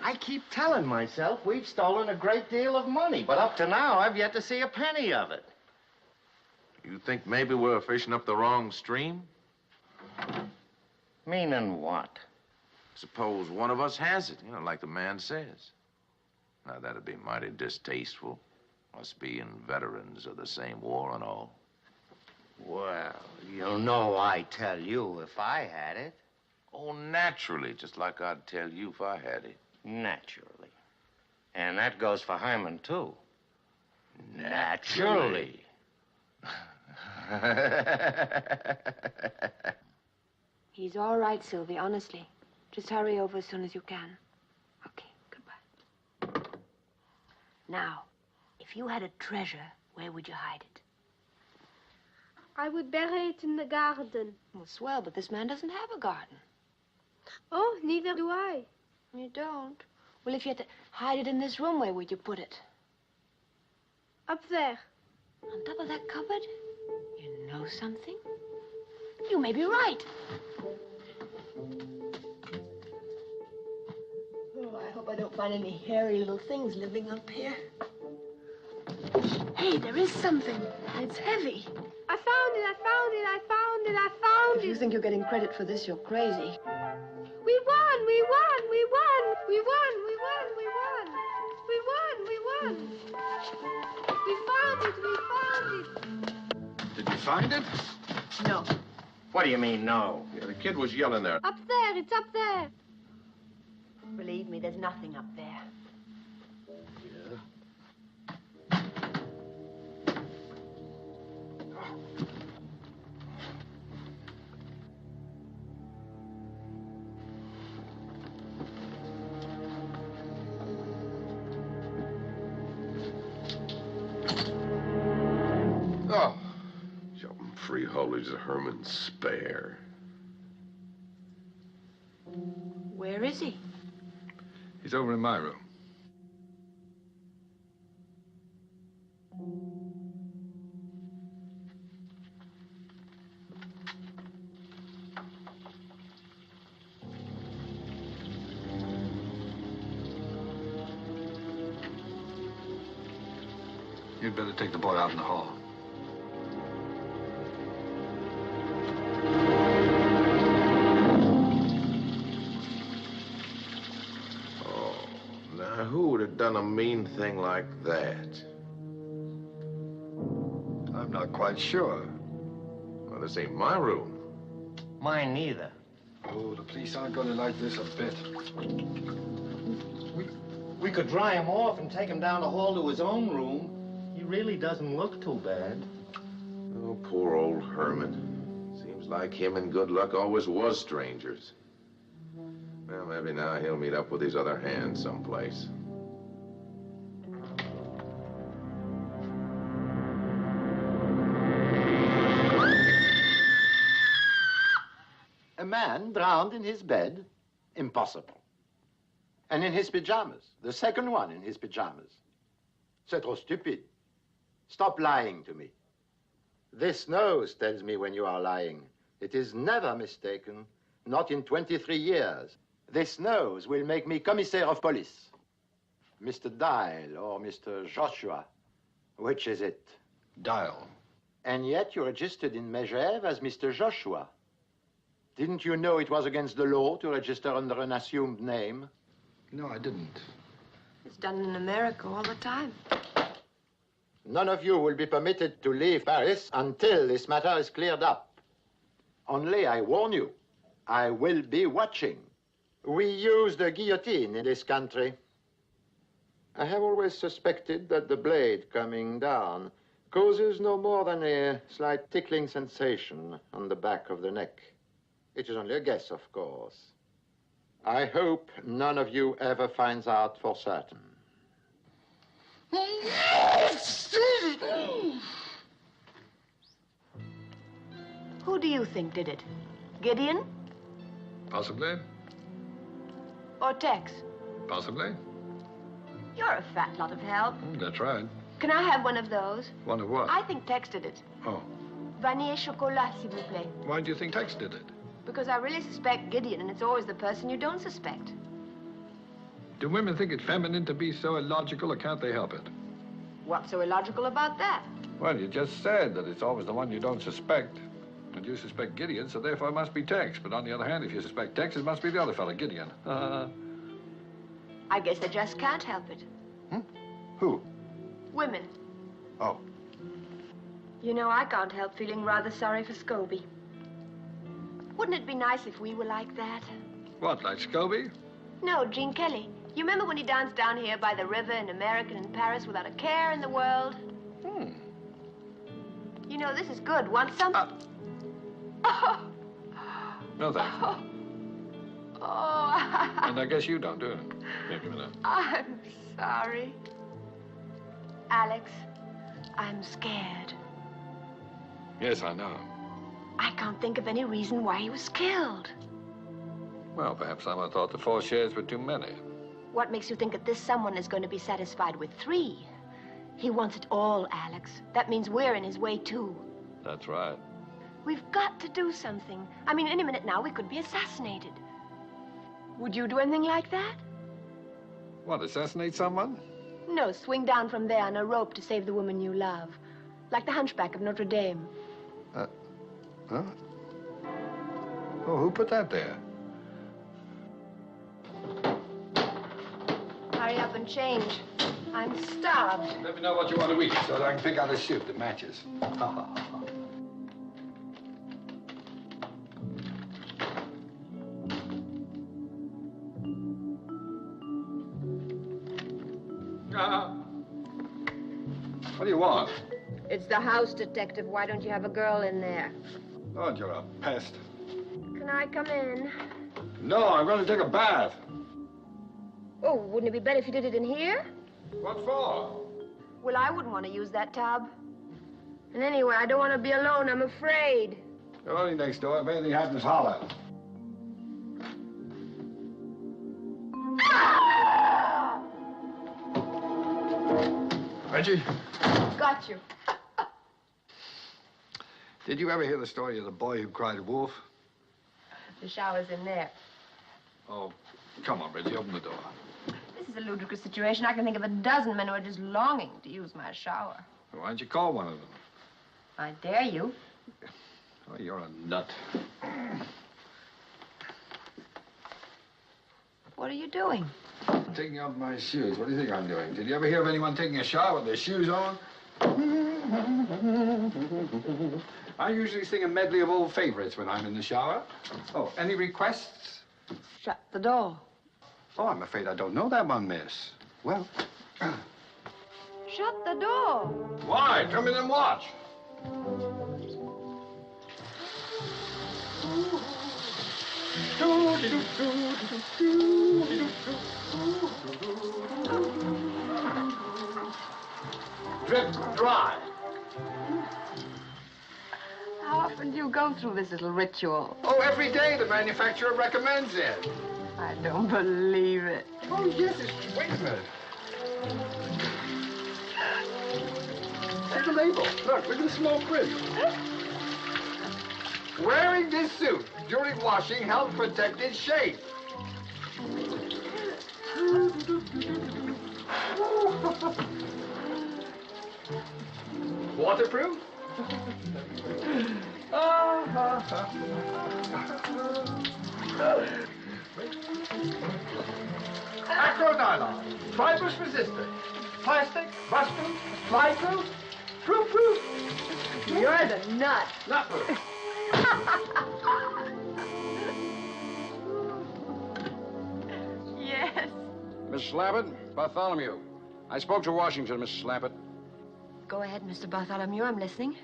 I keep telling myself we've stolen a great deal of money, but up to now, I've yet to see a penny of it. You think maybe we're fishing up the wrong stream? Meaning what? Suppose one of us has it, like the man says. Now, that'd be mighty distasteful, us being veterans of the same war and all. Well, you know I'd tell you if I had it. Oh, naturally, just like I'd tell you if I had it. Naturally. And that goes for Herman, too. Naturally. He's all right, Sylvie, honestly. Just hurry over as soon as you can. Okay, goodbye. Now, if you had a treasure, where would you hide it? I would bury it in the garden. Well, swell, but this man doesn't have a garden. Oh, neither do I. You don't? Well, if you had to hide it in this room, where would you put it? Up there. On top of that cupboard? You know something? You may be right. Oh, I hope I don't find any hairy little things living up here. Hey, there is something. And it's heavy. I found it, I found it, I found it, I found If it. you think you're getting credit for this, you're crazy. We won, we won, we won, we won, we won, we won. We won, we won. We found it, we found it. Did you find it? No. What do you mean, no? Yeah, the kid was yelling there. Up there, it's up there. Believe me, there's nothing up there. Oh. Jumping freeholders of Herman's spare. Where is he? He's over in my room. You'd better take the boy out in the hall. Now, who would have done a mean thing like that? I'm not quite sure. Well, this ain't my room. Mine neither. Oh, the police aren't going to like this a bit. We could dry him off and take him down the hall to his own room. He really doesn't look too bad. Oh, poor old Herman. Seems like him and Good Luck always was strangers. Well, maybe now he'll meet up with his other hand someplace. A man drowned in his bed? Impossible. And in his pajamas. The second one in his pajamas. C'est trop stupid. Stop lying to me. This nose tells me when you are lying. It is never mistaken. Not in 23 years. This nose will make me commissaire of police. Mr. Dial or Mr. Joshua. Which is it? Dial. And yet you registered in Megève as Mr. Joshua. Didn't you know it was against the law to register under an assumed name? No, I didn't. It's done in America all the time. None of you will be permitted to leave Paris until this matter is cleared up. Only I warn you, I will be watching. We use the guillotine in this country. I have always suspected that the blade coming down causes no more than a slight tickling sensation on the back of the neck. It is only a guess, of course. I hope none of you ever finds out for certain. Who do you think did it? Gideon Possibly. or Tex? Possibly. You're a fat lot of help. That's right. Can I have one of those? One of what? I think Tex did it. Oh. Vanille chocolat, s'il vous plaît. Why do you think Tex did it? Because I really suspect Gideon, and it's always the person you don't suspect. Do women think it feminine to be so illogical, or can't they help it? What's so illogical about that? Well, you just said that it's always the one you don't suspect. And you suspect Gideon, so therefore it must be Tex. But on the other hand, if you suspect Tex, it must be the other fellow, Gideon. I guess they just can't help it. Who? Women. Oh. You know, I can't help feeling rather sorry for Scobie. Wouldn't it be nice if we were like that? What, like Scobie? No, Gene Kelly. You remember when he danced down here by the river in America and in Paris without a care in the world? You know, this is good. Want some? No, thanks. Oh. And I guess you don't, do you? Here, give me that. I'm sorry. Alex, I'm scared. Yes, I know. I can't think of any reason why he was killed. Well, perhaps someone thought the 4 shares were too many. What makes you think that this someone is going to be satisfied with 3? He wants it all, Alex. That means we're in his way, too. That's right. We've got to do something. I mean, any minute now, we could be assassinated. Would you do anything like that? What, assassinate someone? No, swing down from there on a rope to save the woman you love. Like the hunchback of Notre Dame. Huh? Oh, who put that there? Hurry up and change. I'm starved. Let me know what you want to eat so that I can pick out a suit that matches. What do you want? It's the house detective. Why don't you have a girl in there? Oh, you're a pest. Can I come in? No, I'm going to take a bath. Oh, wouldn't it be better if you did it in here? What for? Well, I wouldn't want to use that tub. And anyway, I don't want to be alone. I'm afraid. You're only next door. If anything happens, holler. Reggie? Got you. Did you ever hear the story of the boy who cried wolf? The shower's in there. Oh, come on, Reggie, open the door. This is a ludicrous situation. I can think of a dozen men who are just longing to use my shower. Why don't you call one of them? I dare you. Oh, you're a nut. What are you doing? I'm taking off my shoes. What do you think I'm doing? Did you ever hear of anyone taking a shower with their shoes on? I usually sing a medley of old favorites when I'm in the shower. Oh, any requests? Shut the door. Oh, I'm afraid I don't know that one, miss. Well... Shut the door. Why? Come in and watch. Drip dry. How often do you go through this little ritual? Oh, every day the manufacturer recommends it. I don't believe it. Oh, yes, it's... Wait a minute. There's a label. Look at the small print. Wearing this suit during washing helps protect its shape. Waterproof? Acronylon, fibrous resistant, plastic, rust-proof, fly-proof, proof. You're the nut. Nut-proof. Yes. Mrs. Lampett, Bartholomew. I spoke to Washington, Mrs. Lampett. Go ahead, Mr. Bartholomew. I'm listening.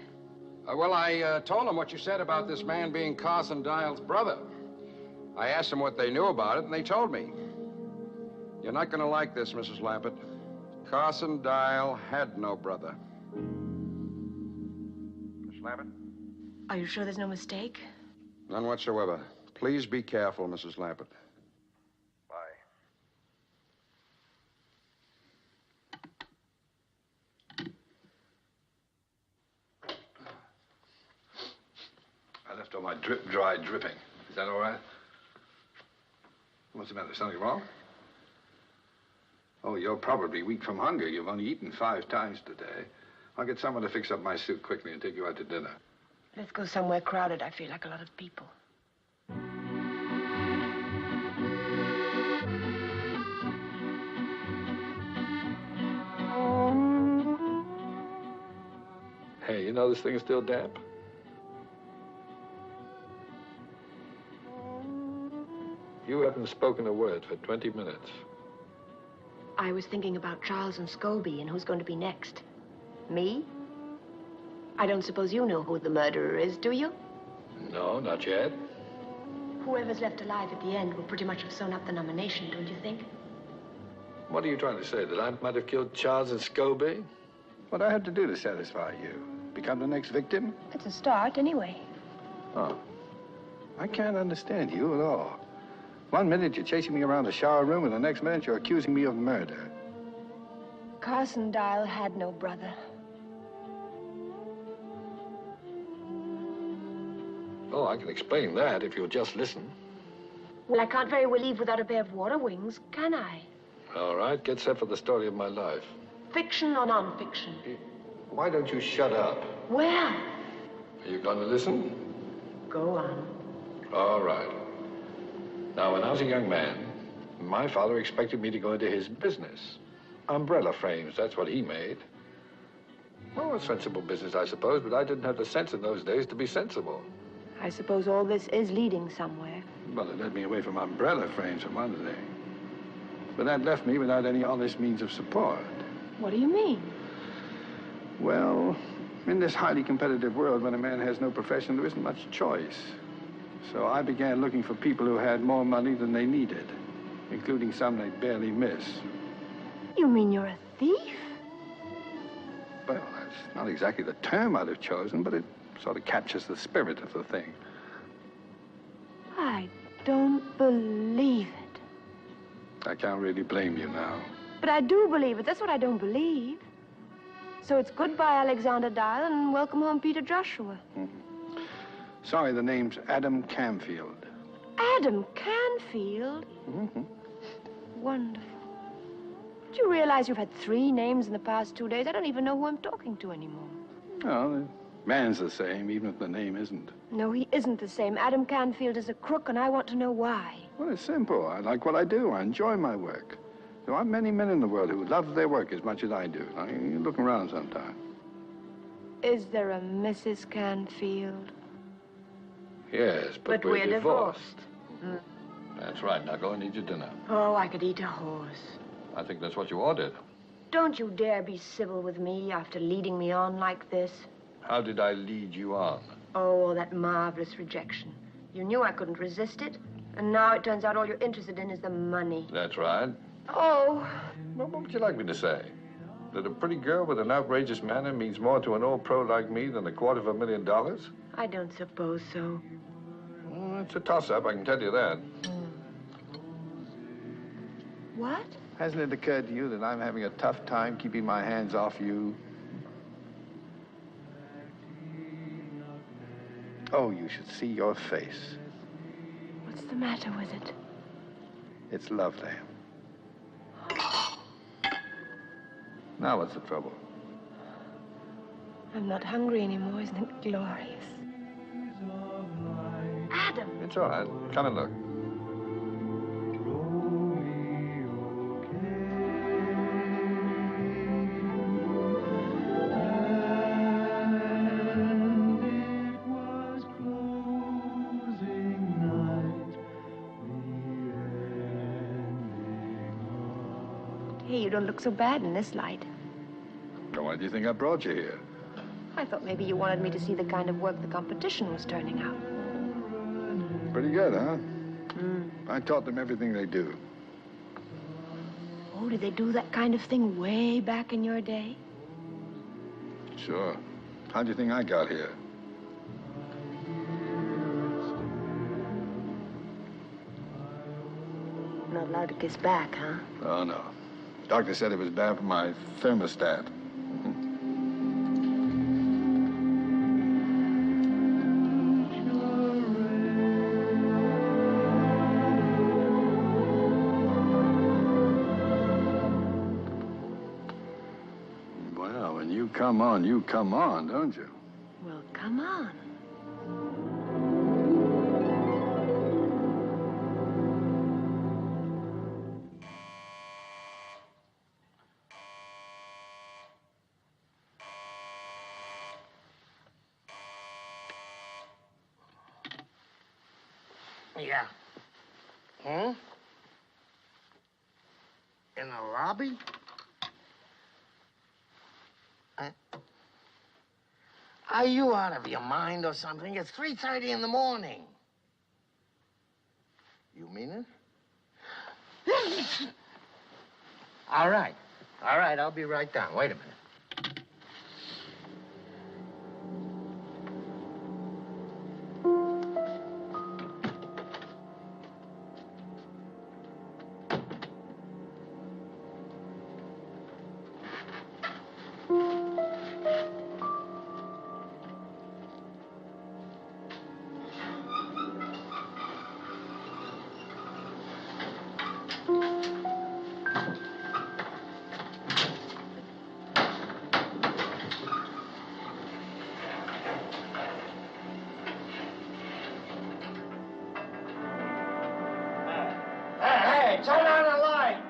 Well, I told him what you said about this man being Carson Dial's brother. I asked them what they knew about it, and they told me. You're not going to like this, Mrs. Lampett. Carson Dial had no brother. Miss Lampett? Are you sure there's no mistake? None whatsoever. Please be careful, Mrs. Lampett. Bye. I left all my dry dripping. Is that all right? What's the matter? Something wrong? Oh, you're probably weak from hunger. You've only eaten 5 times today. I'll get someone to fix up my suit quickly and take you out to dinner. Let's go somewhere crowded. I feel like a lot of people. Hey, you know this thing is still damp? You haven't spoken a word for 20 minutes. I was thinking about Charles and Scobie and who's going to be next. Me? I don't suppose you know who the murderer is, do you? No, not yet. Whoever's left alive at the end will pretty much have sewn up the nomination, don't you think? What are you trying to say, that I might have killed Charles and Scobie? What do I have to do to satisfy you? Become the next victim? It's a start, anyway. Oh. I can't understand you at all. One minute you're chasing me around the shower room, and the next minute you're accusing me of murder. Carson Dial had no brother. Oh, I can explain that if you'll just listen. Well, I can't very well leave without a pair of water wings, can I? All right, get set for the story of my life. Fiction or non-fiction? Why don't you shut up? Well, Are you going to listen? go on. All right. Now, when I was a young man, my father expected me to go into his business. Umbrella frames, that's what he made. Well, a sensible business, I suppose, but I didn't have the sense in those days to be sensible. I suppose all this is leading somewhere. Well, it led me away from umbrella frames, for one thing. But that left me without any honest means of support. What do you mean? Well, in this highly competitive world, when a man has no profession, there isn't much choice. So I began looking for people who had more money than they needed, including some they'd barely miss. You mean you're a thief? Well, that's not exactly the term I'd have chosen, but it sort of captures the spirit of the thing. I don't believe it. I can't really blame you now. But I do believe it. That's what I don't believe. So it's goodbye, Alexander Dial, and welcome home, Peter Joshua. Mm-hmm. Sorry, the name's Adam Camfield. Adam Canfield? Mm-hmm. Wonderful. Do you realize you've had 3 names in the past 2 days? I don't even know who I'm talking to anymore. No, the man's the same, even if the name isn't. No, he isn't the same. Adam Canfield is a crook, and I want to know why. Well, it's simple. I like what I do. I enjoy my work. There aren't many men in the world who love their work as much as I do. Now, you look around sometime. Is there a Mrs. Canfield? Yes, but we're divorced. Mm. That's right. Now go and eat your dinner. Oh, I could eat a horse. I think that's what you ordered. Don't you dare be civil with me after leading me on like this. How did I lead you on? Oh, that marvelous rejection. You knew I couldn't resist it, and now it turns out all you're interested in is the money. That's right. Oh. Well, what would you like me to say? That a pretty girl with an outrageous manner means more to an old pro like me than $250,000? I don't suppose so. Well, it's a toss-up, I can tell you that. What? Hasn't it occurred to you that I'm having a tough time keeping my hands off you? Oh, you should see your face. What's the matter with it? It's lovely. Now what's the trouble? I'm not hungry anymore. Isn't it glorious? Adam! It's all right. Come and look. Hey, you don't look so bad in this light. So why do you think I brought you here? I thought maybe you wanted me to see the kind of work the competition was turning out. Pretty good, huh? Mm. I taught them everything they do. Oh, did they do that kind of thing way back in your day? Sure. How do you think I got here? Not allowed to kiss back, huh? Oh, no. Doctor said it was bad for my thermostat. Well, when you come on, don't you? Well, come on. Yeah. Hmm? In the lobby? Are you out of your mind or something? It's 3:30 in the morning. You mean it? All right. All right, I'll be right down. Wait a minute. Hey, turn on the lights!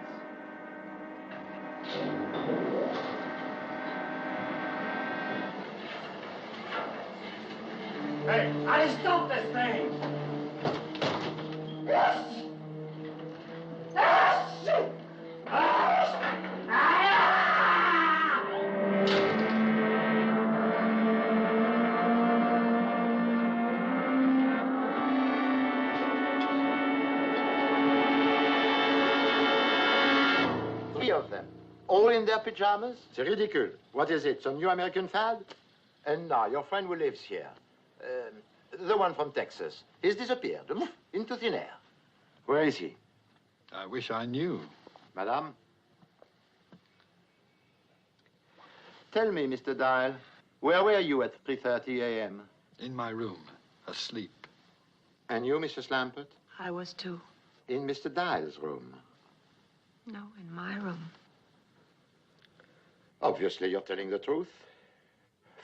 Hey, how do you stop this thing? Yes! Yes! Three of them, all in their pajamas? C'est ridicule. What is it, some new American fad? And now, your friend who lives here, the one from Texas, he's disappeared, into thin air. Where is he? I wish I knew. Madame? Tell me, Mr. Dial, where were you at 3:30 a.m.? In my room, asleep. And you, Mrs. Lampert? I was too. In Mr. Dial's room? No, in my room. Obviously, you're telling the truth.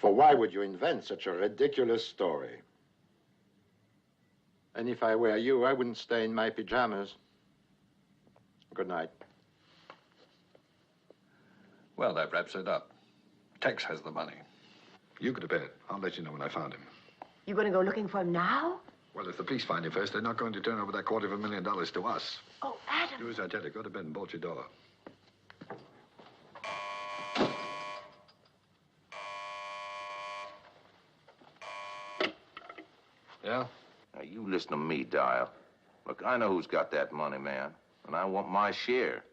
For why would you invent such a ridiculous story? And if I were you, I wouldn't stay in my pajamas. Good night. Well, that wraps it up. Tex has the money. You go to bed. I'll let you know when I found him. You going to go looking for him now? Well, if the police find him first, they're not going to turn over that $250,000 to us. Oh, Adam. Do as I tell you. Go to bed and bolt your door. Yeah? Now, you listen to me, Dial. Look, I know who's got that money, man. And I want my share.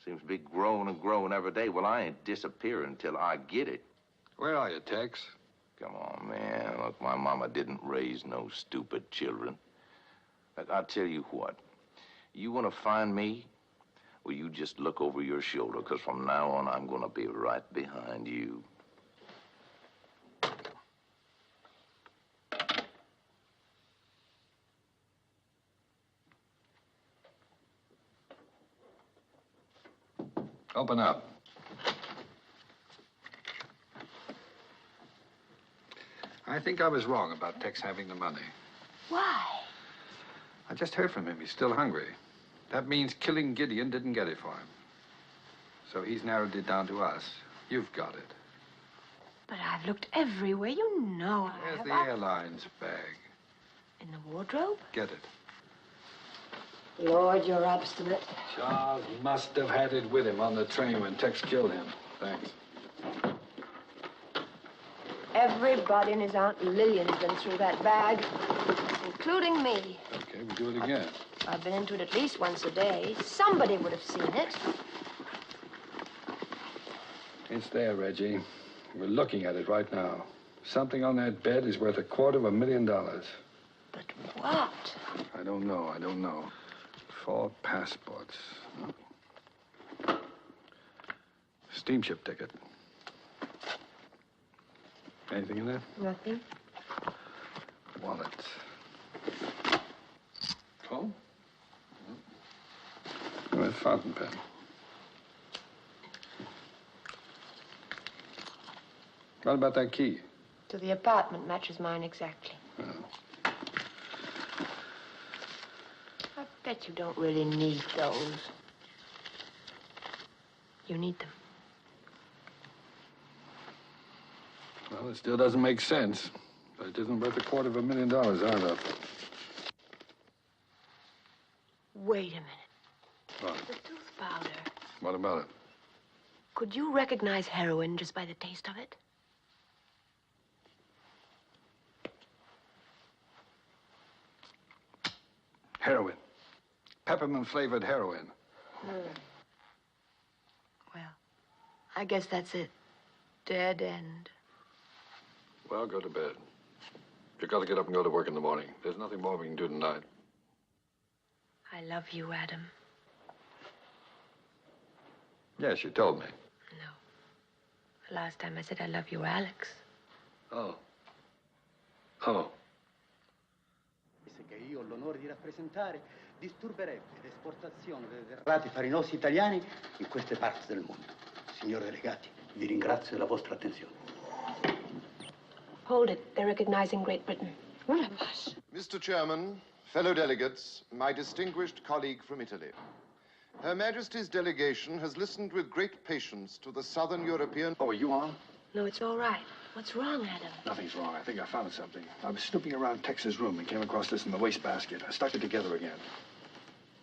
Seems to be growing and growing every day. Well, I ain't disappearing until I get it. Where are you, Tex? Come on, man. Look, my mama didn't raise no stupid children. Look, I'll tell you what. You want to find me? Well, you just look over your shoulder, because from now on, I'm going to be right behind you. Open up. I think I was wrong about Tex having the money. Why? I just heard from him. He's still hungry. That means killing Gideon didn't get it for him. So he's narrowed it down to us. You've got it. But I've looked everywhere. You know I Where's have. the airlines bag? In the wardrobe? Get it. Lord, you're obstinate. Charles must have had it with him on the train when Tex killed him. Thanks. Everybody and his Aunt Lillian's been through that bag, including me. Okay, we'll do it again. I've been into it at least once a day. Somebody would have seen it. It's there, Reggie. We're looking at it right now. Something on that bed is worth $250,000. But what? I don't know. 4 passports. Steamship ticket. Anything in there? Nothing. Wallet. Phone? Oh, a fountain pen. What about that key? To the apartment matches mine exactly. Oh. I bet you don't really need those. You need them. Well, it still doesn't make sense. But it isn't worth $250,000 either. Wait a minute. What? The tooth powder. What about it? Could you recognize heroin just by the taste of it? Heroin. Peppermint-flavored heroin. Well, I guess that's it. Dead end. Well, go to bed. You've got to get up and go to work in the morning. There's nothing more we can do tonight. I love you, Adam. Yes, you told me. No. The last time I said I love you, Alex. Oh. Oh. Che io ho l'onore di rappresentare disturberebbe l'esportazione dei derrati farinosi italiani in queste parti del mondo. Signori delegati, vi ringrazio della vostra attenzione. Hold it. They're recognizing Great Britain. What a hush. Mr. Chairman, fellow delegates, my distinguished colleague from Italy. Her Majesty's delegation has listened with great patience to the Southern European... Oh, are you on? No, it's all right. What's wrong, Adam? Nothing's wrong. I think I found something. I was snooping around Tex's room and came across this in the wastebasket. I stuck it together again.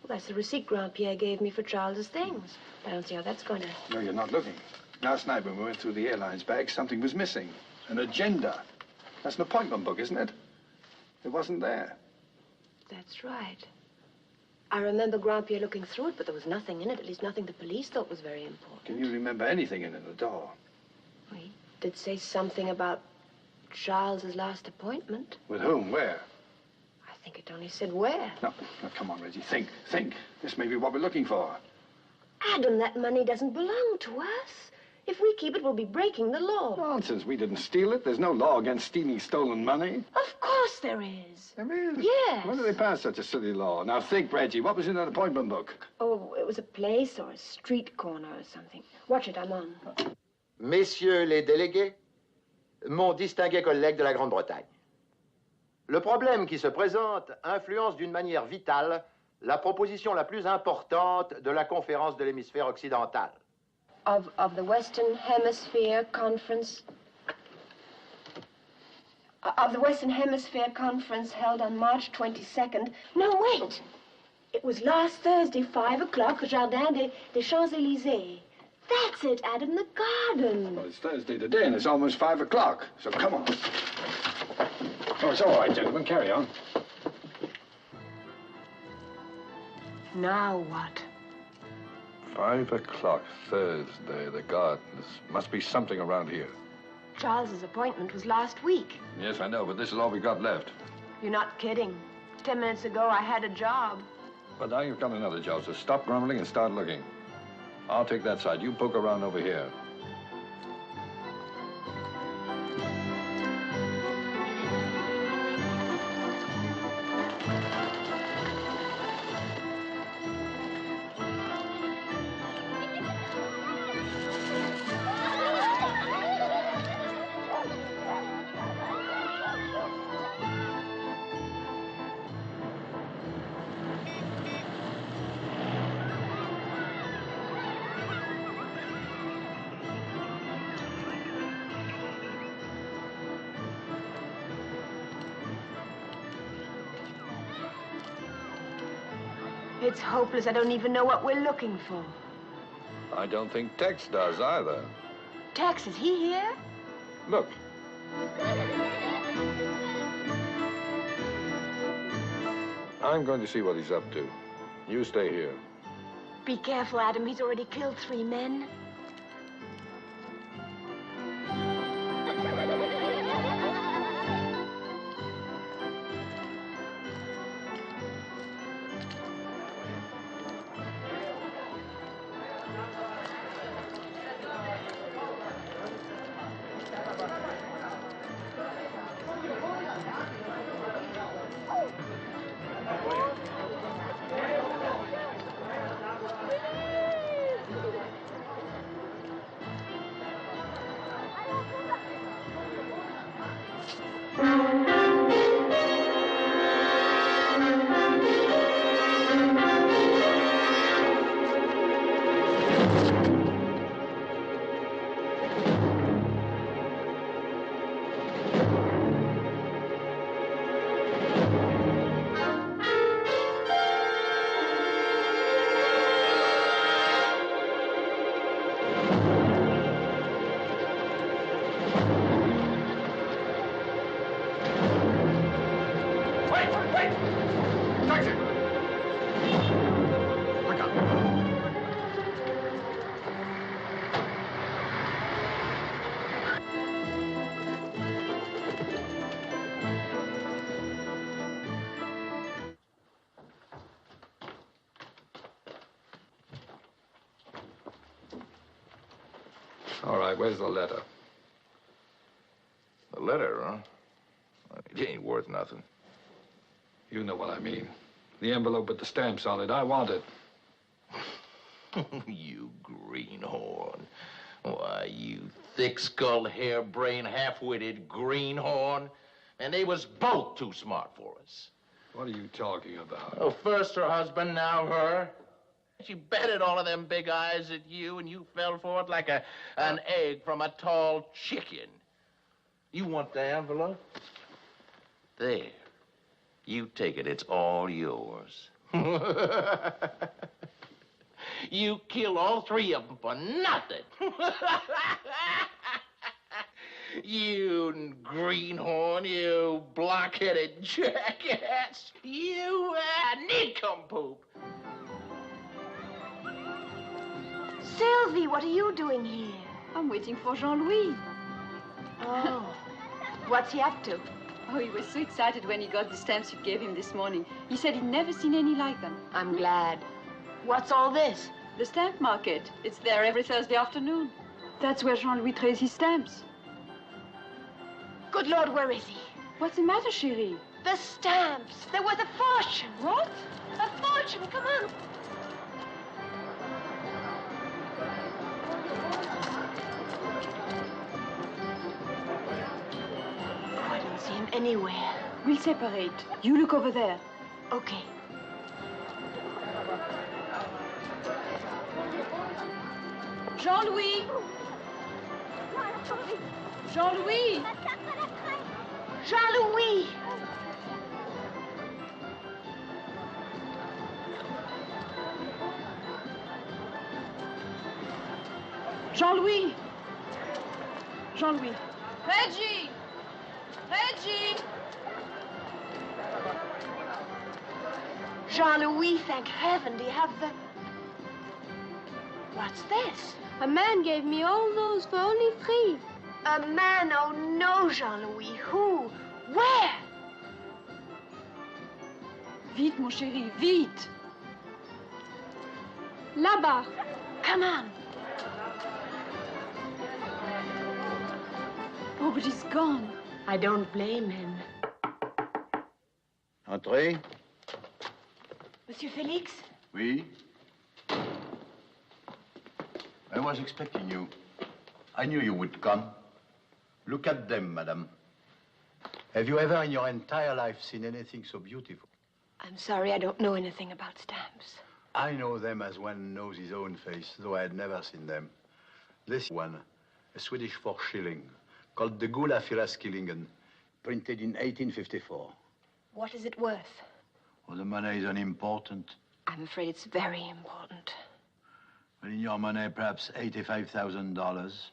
Well, that's the receipt Grand-Pierre gave me for Charles's things. I don't see how that's going to... No, you're not looking. Last night when we went through the airline's bag, something was missing. An agenda. That's an appointment book, isn't it? It wasn't there. That's right. I remember Grand-Pierre looking through it, but there was nothing in it, at least nothing the police thought was very important. Can you remember anything in it at all? He did say something about Charles's last appointment. With whom? Where? I think it only said where. No, come on, Reggie. Think. This may be what we're looking for. Adam, that money doesn't belong to us. If we keep it, we'll be breaking the law. Nonsense. We didn't steal it. There's no law against stealing stolen money. Of course there is. There is? Yes. When did they pass such a silly law? Now think, Reggie. What was in that appointment book? Oh, it was a place or a street corner or something. Watch it, I'm on. Messieurs les délégués, mon distingué collègue de la Grande-Bretagne. Le problème qui se présente influence d'une manière vitale la proposition la plus importante de la conférence de l'hémisphère occidental. Of the Western Hemisphere Conference... Of the Western Hemisphere Conference held on March 22nd... No, wait! It was last Thursday, 5 o'clock, Jardin des Champs-Élysées. That's it, Adam, the garden. Well, it's Thursday today, and it's almost 5 o'clock, so come on. Oh, it's all right, gentlemen. Carry on. Now what? 5 o'clock, Thursday, the gardens. Must be something around here. Charles's appointment was last week. Yes, I know, but this is all we got left. You're not kidding. 10 minutes ago, I had a job. But now you've got another job, so stop grumbling and start looking. I'll take that side. You poke around over here. It's hopeless. I don't even know what we're looking for. I don't think Tex does either. Tex, is he here? Look. I'm going to see what he's up to. You stay here. Be careful, Adam. He's already killed 3 men. All right, where's the letter? The letter, huh? It ain't worth nothing. You know what I mean. The envelope with the stamps on it. I want it. You greenhorn. Why, you thick-skulled, harebrained, half-witted greenhorn. And they was both too smart for us. What are you talking about? Oh, first her husband, now her. She betted all of them big eyes at you, and you fell for it like an egg from a tall chicken. You want the envelope? There. You take it. It's all yours. You killed all three of them for nothing. You greenhorn, you block-headed jackass. You nincompoop. Sylvie, what are you doing here? I'm waiting for Jean-Louis. Oh. What's he up to? Oh, he was so excited when he got the stamps you gave him this morning. He said he'd never seen any like them. I'm glad. What's all this? The stamp market. It's there every Thursday afternoon. That's where Jean-Louis trades his stamps. Good Lord, where is he? What's the matter, chérie? The stamps. They're worth a fortune. What? A fortune. Come on. I don't see him anywhere. We'll separate. You look over there. Okay. Jean-Louis! Jean-Louis! Jean-Louis! Jean-Louis! Jean-Louis! Reggie! Reggie! Jean-Louis, thank heaven. Do you have the... What's this? A man gave me all those for only $3. A man? Oh, no, Jean-Louis. Who? Where? Vite, mon chéri, vite! Là-bas. Come on. Oh, but he's gone. I don't blame him. Entrez. Monsieur Félix? Oui? I was expecting you. I knew you would come. Look at them, madame. Have you ever in your entire life seen anything so beautiful? I'm sorry, I don't know anything about stamps. I know them as one knows his own face, though I had never seen them. This one, a Swedish 4 shilling, called the Gula Firaskillingen, printed in 1854. What is it worth? Well, the money is unimportant. I'm afraid it's very important. Well, in your money, perhaps $85,000.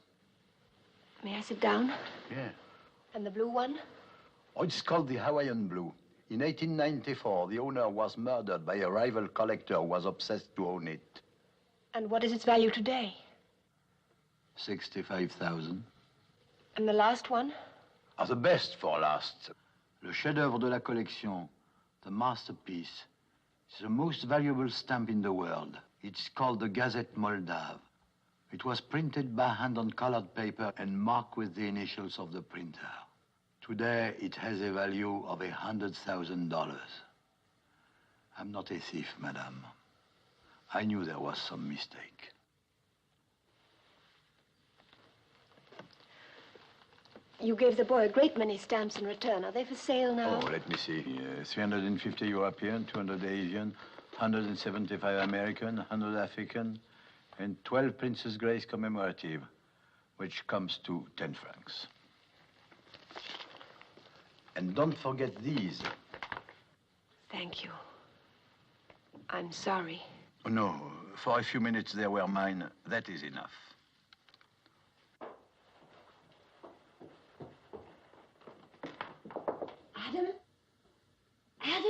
May I sit down? Yeah. And the blue one? Oh, it's called the Hawaiian Blue. In 1894, the owner was murdered by a rival collector who was obsessed to own it. And what is its value today? $65,000. And the last one? Ah, the best for last. Le chef-d'œuvre de la collection, the masterpiece. It's the most valuable stamp in the world. It's called the Gazette Moldave. It was printed by hand on colored paper and marked with the initials of the printer. Today, it has a value of $100,000. I'm not a thief, madame. I knew there was some mistake. You gave the boy a great many stamps in return. Are they for sale now? Oh, let me see. 350 European, 200 Asian, 175 American, 100 African, and 12 Princess Grace commemorative, which comes to 10 francs. And don't forget these. Thank you. I'm sorry. Oh, no, for a few minutes they were mine. That is enough. Adam? Adam?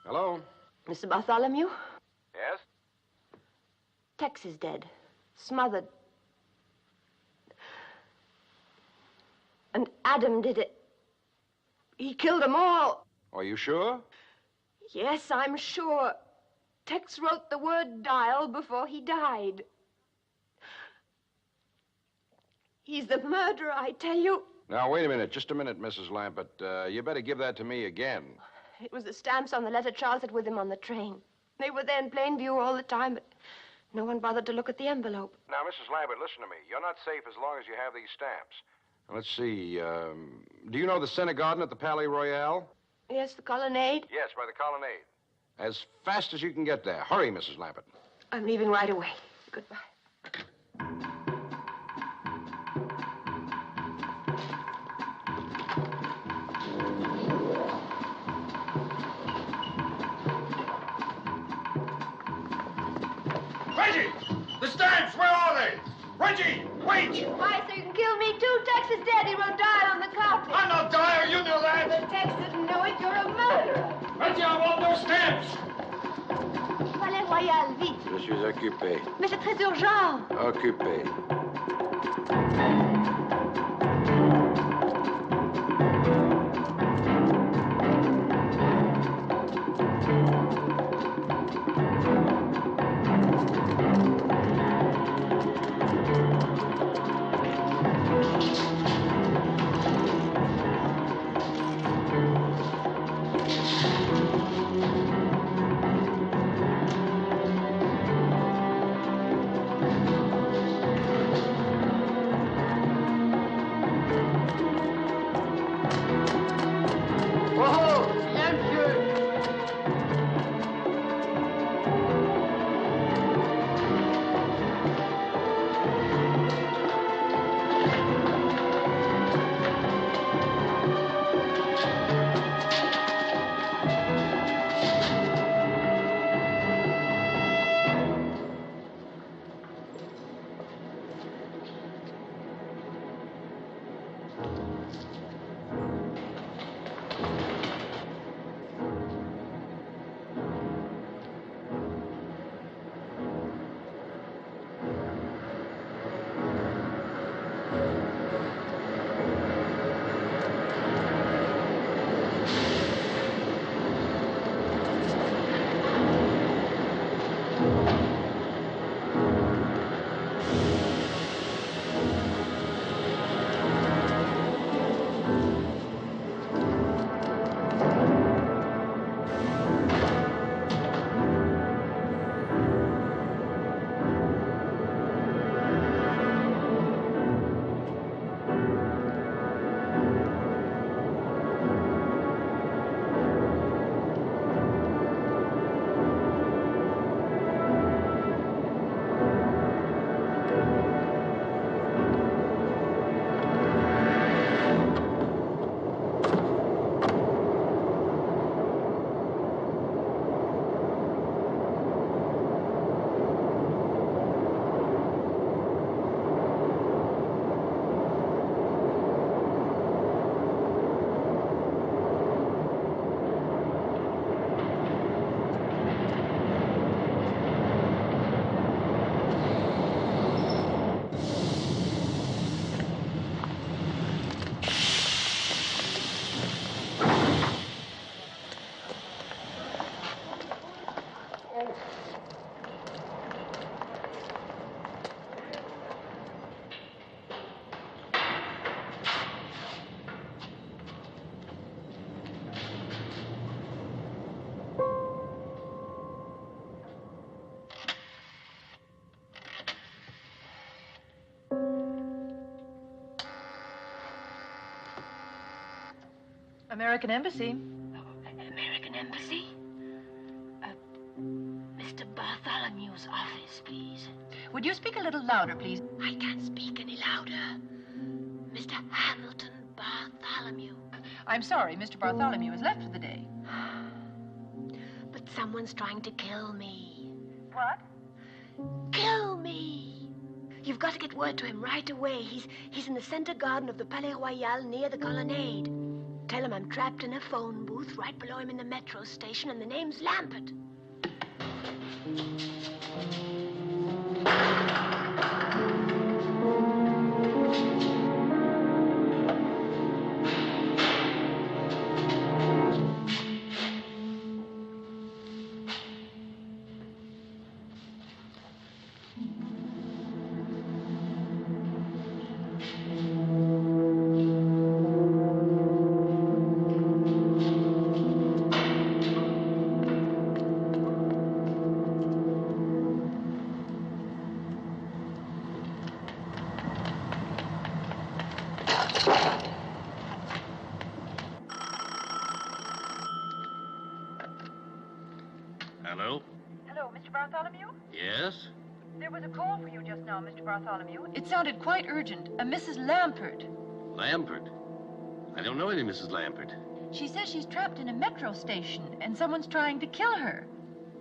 Hello? Mr. Bartholomew? Yes? Tex is dead. Smothered. And Adam did it. He killed them all. Are you sure? Yes, I'm sure. Tex wrote the word dial before he died. He's the murderer, I tell you. Now, wait a minute. Just a minute, Mrs. Lambert. You better give that to me again. It was the stamps on the letter Charles had with him on the train. They were there in plain view all the time, but no one bothered to look at the envelope. Now, Mrs. Lambert, listen to me. You're not safe as long as you have these stamps. Let's see. Do you know the Center Garden at the Palais Royal? Yes, the colonnade. Yes, by the colonnade. As fast as you can get there. Hurry, Mrs. Lambert. I'm leaving right away. Goodbye. Reggie! The stamps, where are they? Reggie, wait! Why, so you can kill me too? Tex is dead. He wrote dial on the carpet. I'm not Dyer, you know that. But Tex didn't know it. You're a murderer. Reggie, I want those stamps. Palais Royal, vite. Je suis occupé. Mais c'est très urgent. Occupé. American Embassy. American Embassy? Mr. Bartholomew's office, please. Would you speak a little louder, please? I can't speak any louder. Mr. Hamilton Bartholomew. I'm sorry, Mr. Bartholomew has left for the day. But someone's trying to kill me. What? Kill me! You've got to get word to him right away. He's in the center garden of the Palais Royal near the colonnade. Tell him I'm trapped in a phone booth right below him in the metro station, and the name's Lambert. Yes? There was a call for you just now, Mr. Bartholomew. It sounded quite urgent. A Mrs. Lampert. Lampert? I don't know any Mrs. Lampert. She says she's trapped in a metro station and someone's trying to kill her.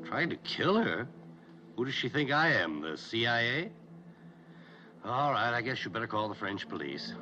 Trying to kill her? Who does she think I am, the CIA? All right, I guess you better call the French police.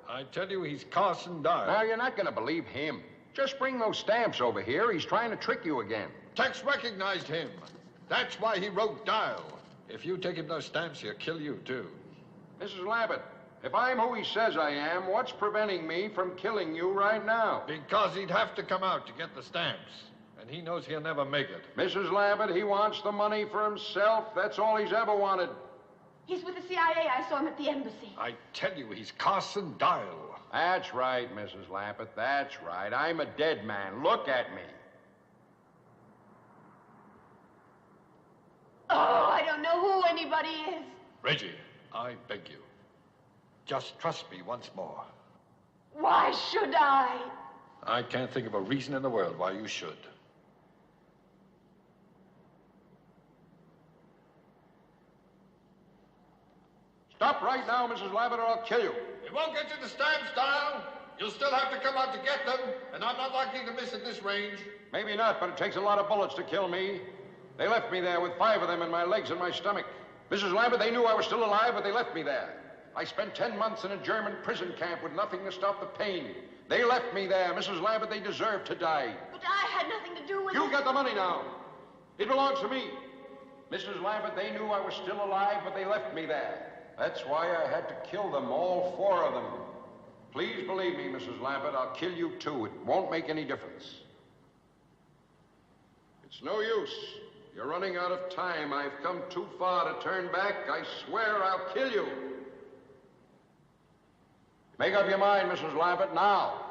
I tell you, he's Carson Doyle. Now, you're not going to believe him. Just bring those stamps over here. He's trying to trick you again. Tex recognized him. That's why he wrote Dial. If you take him those stamps, he'll kill you, too. Mrs. Lambert, if I'm who he says I am, what's preventing me from killing you right now? Because he'd have to come out to get the stamps. And he knows he'll never make it. Mrs. Lambert, he wants the money for himself. That's all he's ever wanted. He's with the CIA. I saw him at the embassy. I tell you, he's Carson Dial. That's right, Mrs. Lambert. That's right. I'm a dead man. Look at me. Oh, I don't know who anybody is. Reggie, I beg you. Just trust me once more. Why should I? I can't think of a reason in the world why you should. Stop right now, Mrs. Lambert, or I'll kill you. It won't get you the stamps, Dial. You'll still have to come out to get them, and I'm not likely to miss at this range. Maybe not, but it takes a lot of bullets to kill me. They left me there with 5 of them in my legs and my stomach. Mrs. Lambert, they knew I was still alive, but they left me there. I spent 10 months in a German prison camp with nothing to stop the pain. They left me there. Mrs. Lambert, they deserved to die. But I had nothing to do with it. You got the money now. It belongs to me. Mrs. Lambert, they knew I was still alive, but they left me there. That's why I had to kill them, all 4 of them. Please believe me, Mrs. Lambert, I'll kill you too. It won't make any difference. It's no use. You're running out of time. I've come too far to turn back. I swear I'll kill you. Make up your mind, Mrs. Lambert, now.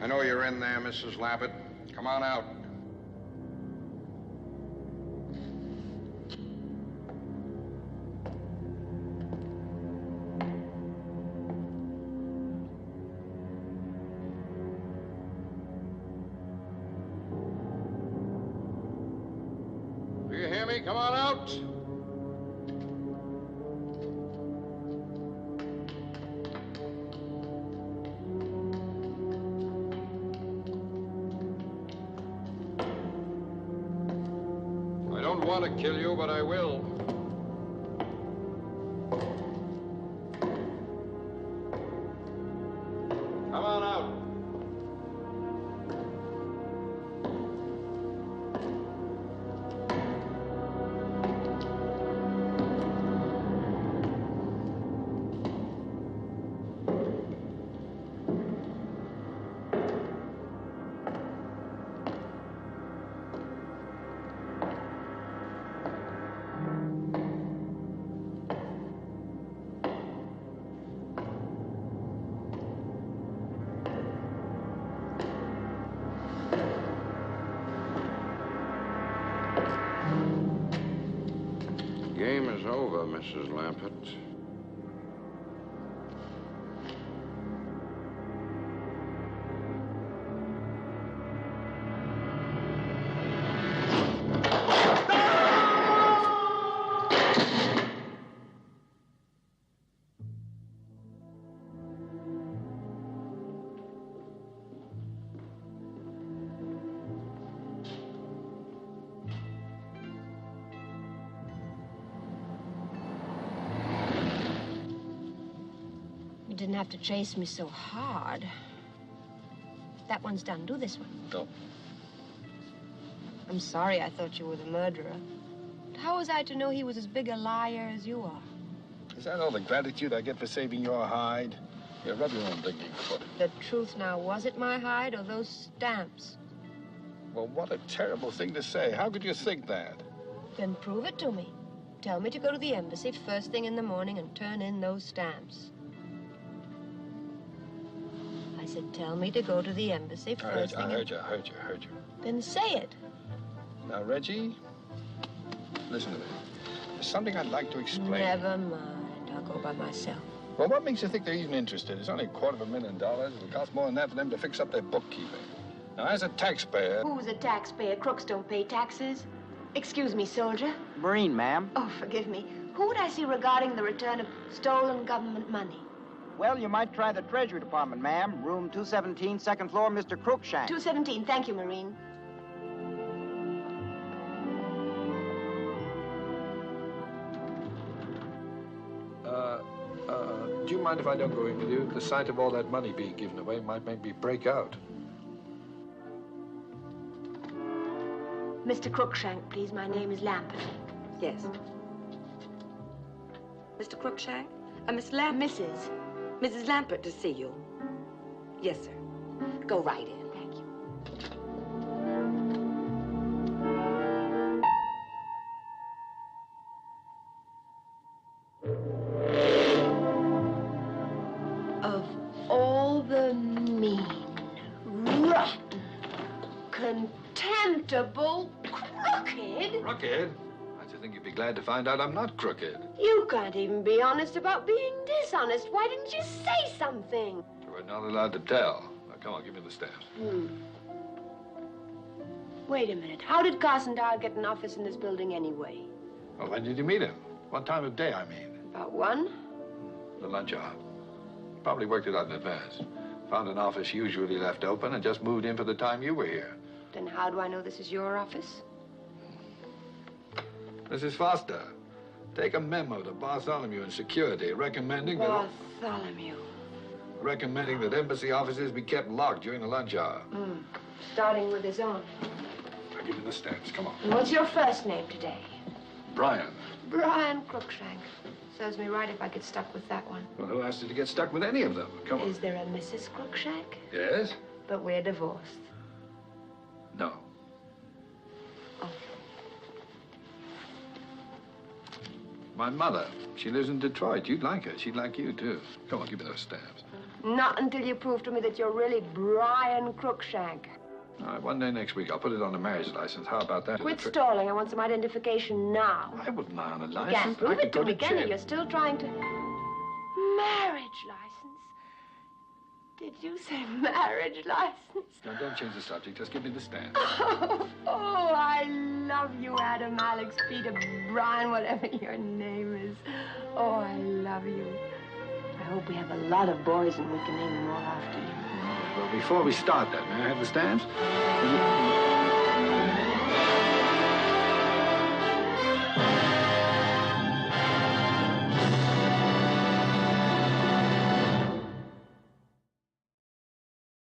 I know you're in there, Mrs. Lappert. Come on out. Do you hear me? Come on out. I don't want to kill you, but I will. Come on out. Game is over, Mrs. Lappert. You didn't have to chase me so hard. That one's done. Do this one. No. I'm sorry I thought you were the murderer. But how was I to know he was as big a liar as you are? Is that all the gratitude I get for saving your hide? You rub your own digging foot. The truth now, was it my hide or those stamps? Well, what a terrible thing to say. How could you think that? Then prove it to me. Tell me to go to the embassy first thing in the morning and turn in those stamps. I said, tell me to go to the embassy first thing. I heard you. Then say it. Now, Reggie, listen to me. There's something I'd like to explain. Never mind. I'll go by myself. Well, what makes you think they're even interested? It's only $250,000. It would cost more than that for them to fix up their bookkeeping. Now, as a taxpayer... Who's a taxpayer? Crooks don't pay taxes. Excuse me, soldier. Marine, ma'am. Oh, forgive me. Who would I see regarding the return of stolen government money? Well, you might try the Treasury Department, ma'am. Room 217, second floor, Mr. Crookshank. 217. Thank you, Marine. Do you mind if I don't go in with you? The sight of all that money being given away might make me break out. Mr. Crookshank, please. My name is Lampert. Yes. Mr. Crookshank? Miss Lampert? Mrs. Lampert to see you. Yes, sir. Go right in. Thank you. Of all the mean, rotten, contemptible, crooked... Crooked? I should think you'd be glad to find out I'm not crooked. You can't even be honest about being dishonest. Why didn't you say something? You were not allowed to tell. Now, come on, give me the stamps. Wait a minute. How did Carson Dow get an office in this building anyway? Well, when did you meet him? What time of day, I mean? About 1? The lunch hour. Probably worked it out in advance. Found an office usually left open and just moved in for the time you were here. Then how do I know this is your office? Mrs. Foster, take a memo to Bartholomew and security recommending Bartholomew. that embassy offices be kept locked during the lunch hour. Starting with his own. I'll give you the stamps. Come on. And what's your first name today? Brian. Brian Crookshank. Serves me right if I get stuck with that one. Well, who asked you to get stuck with any of them? Come on. Is there a Mrs. Crookshank? Yes? But we're divorced. No. My mother. She lives in Detroit. You'd like her. She'd like you, too. Come on, give me those stamps. Not until you prove to me that you're really Brian Crookshank. All right, one day next week, I'll put it on the marriage license. How about that? Quit stalling. I want some identification now. I wouldn't lie on a You license. can't prove I it could to me, go can you? jail. You're still trying to... Marriage license? Did you say marriage license? Now, don't change the subject. Just give me the stand. Oh, I love you, Adam, Alex, Peter, Brian, whatever your name is. Oh, I love you. I hope we have a lot of boys and we can name them all after you. Well, before we start that, may I have the stamps?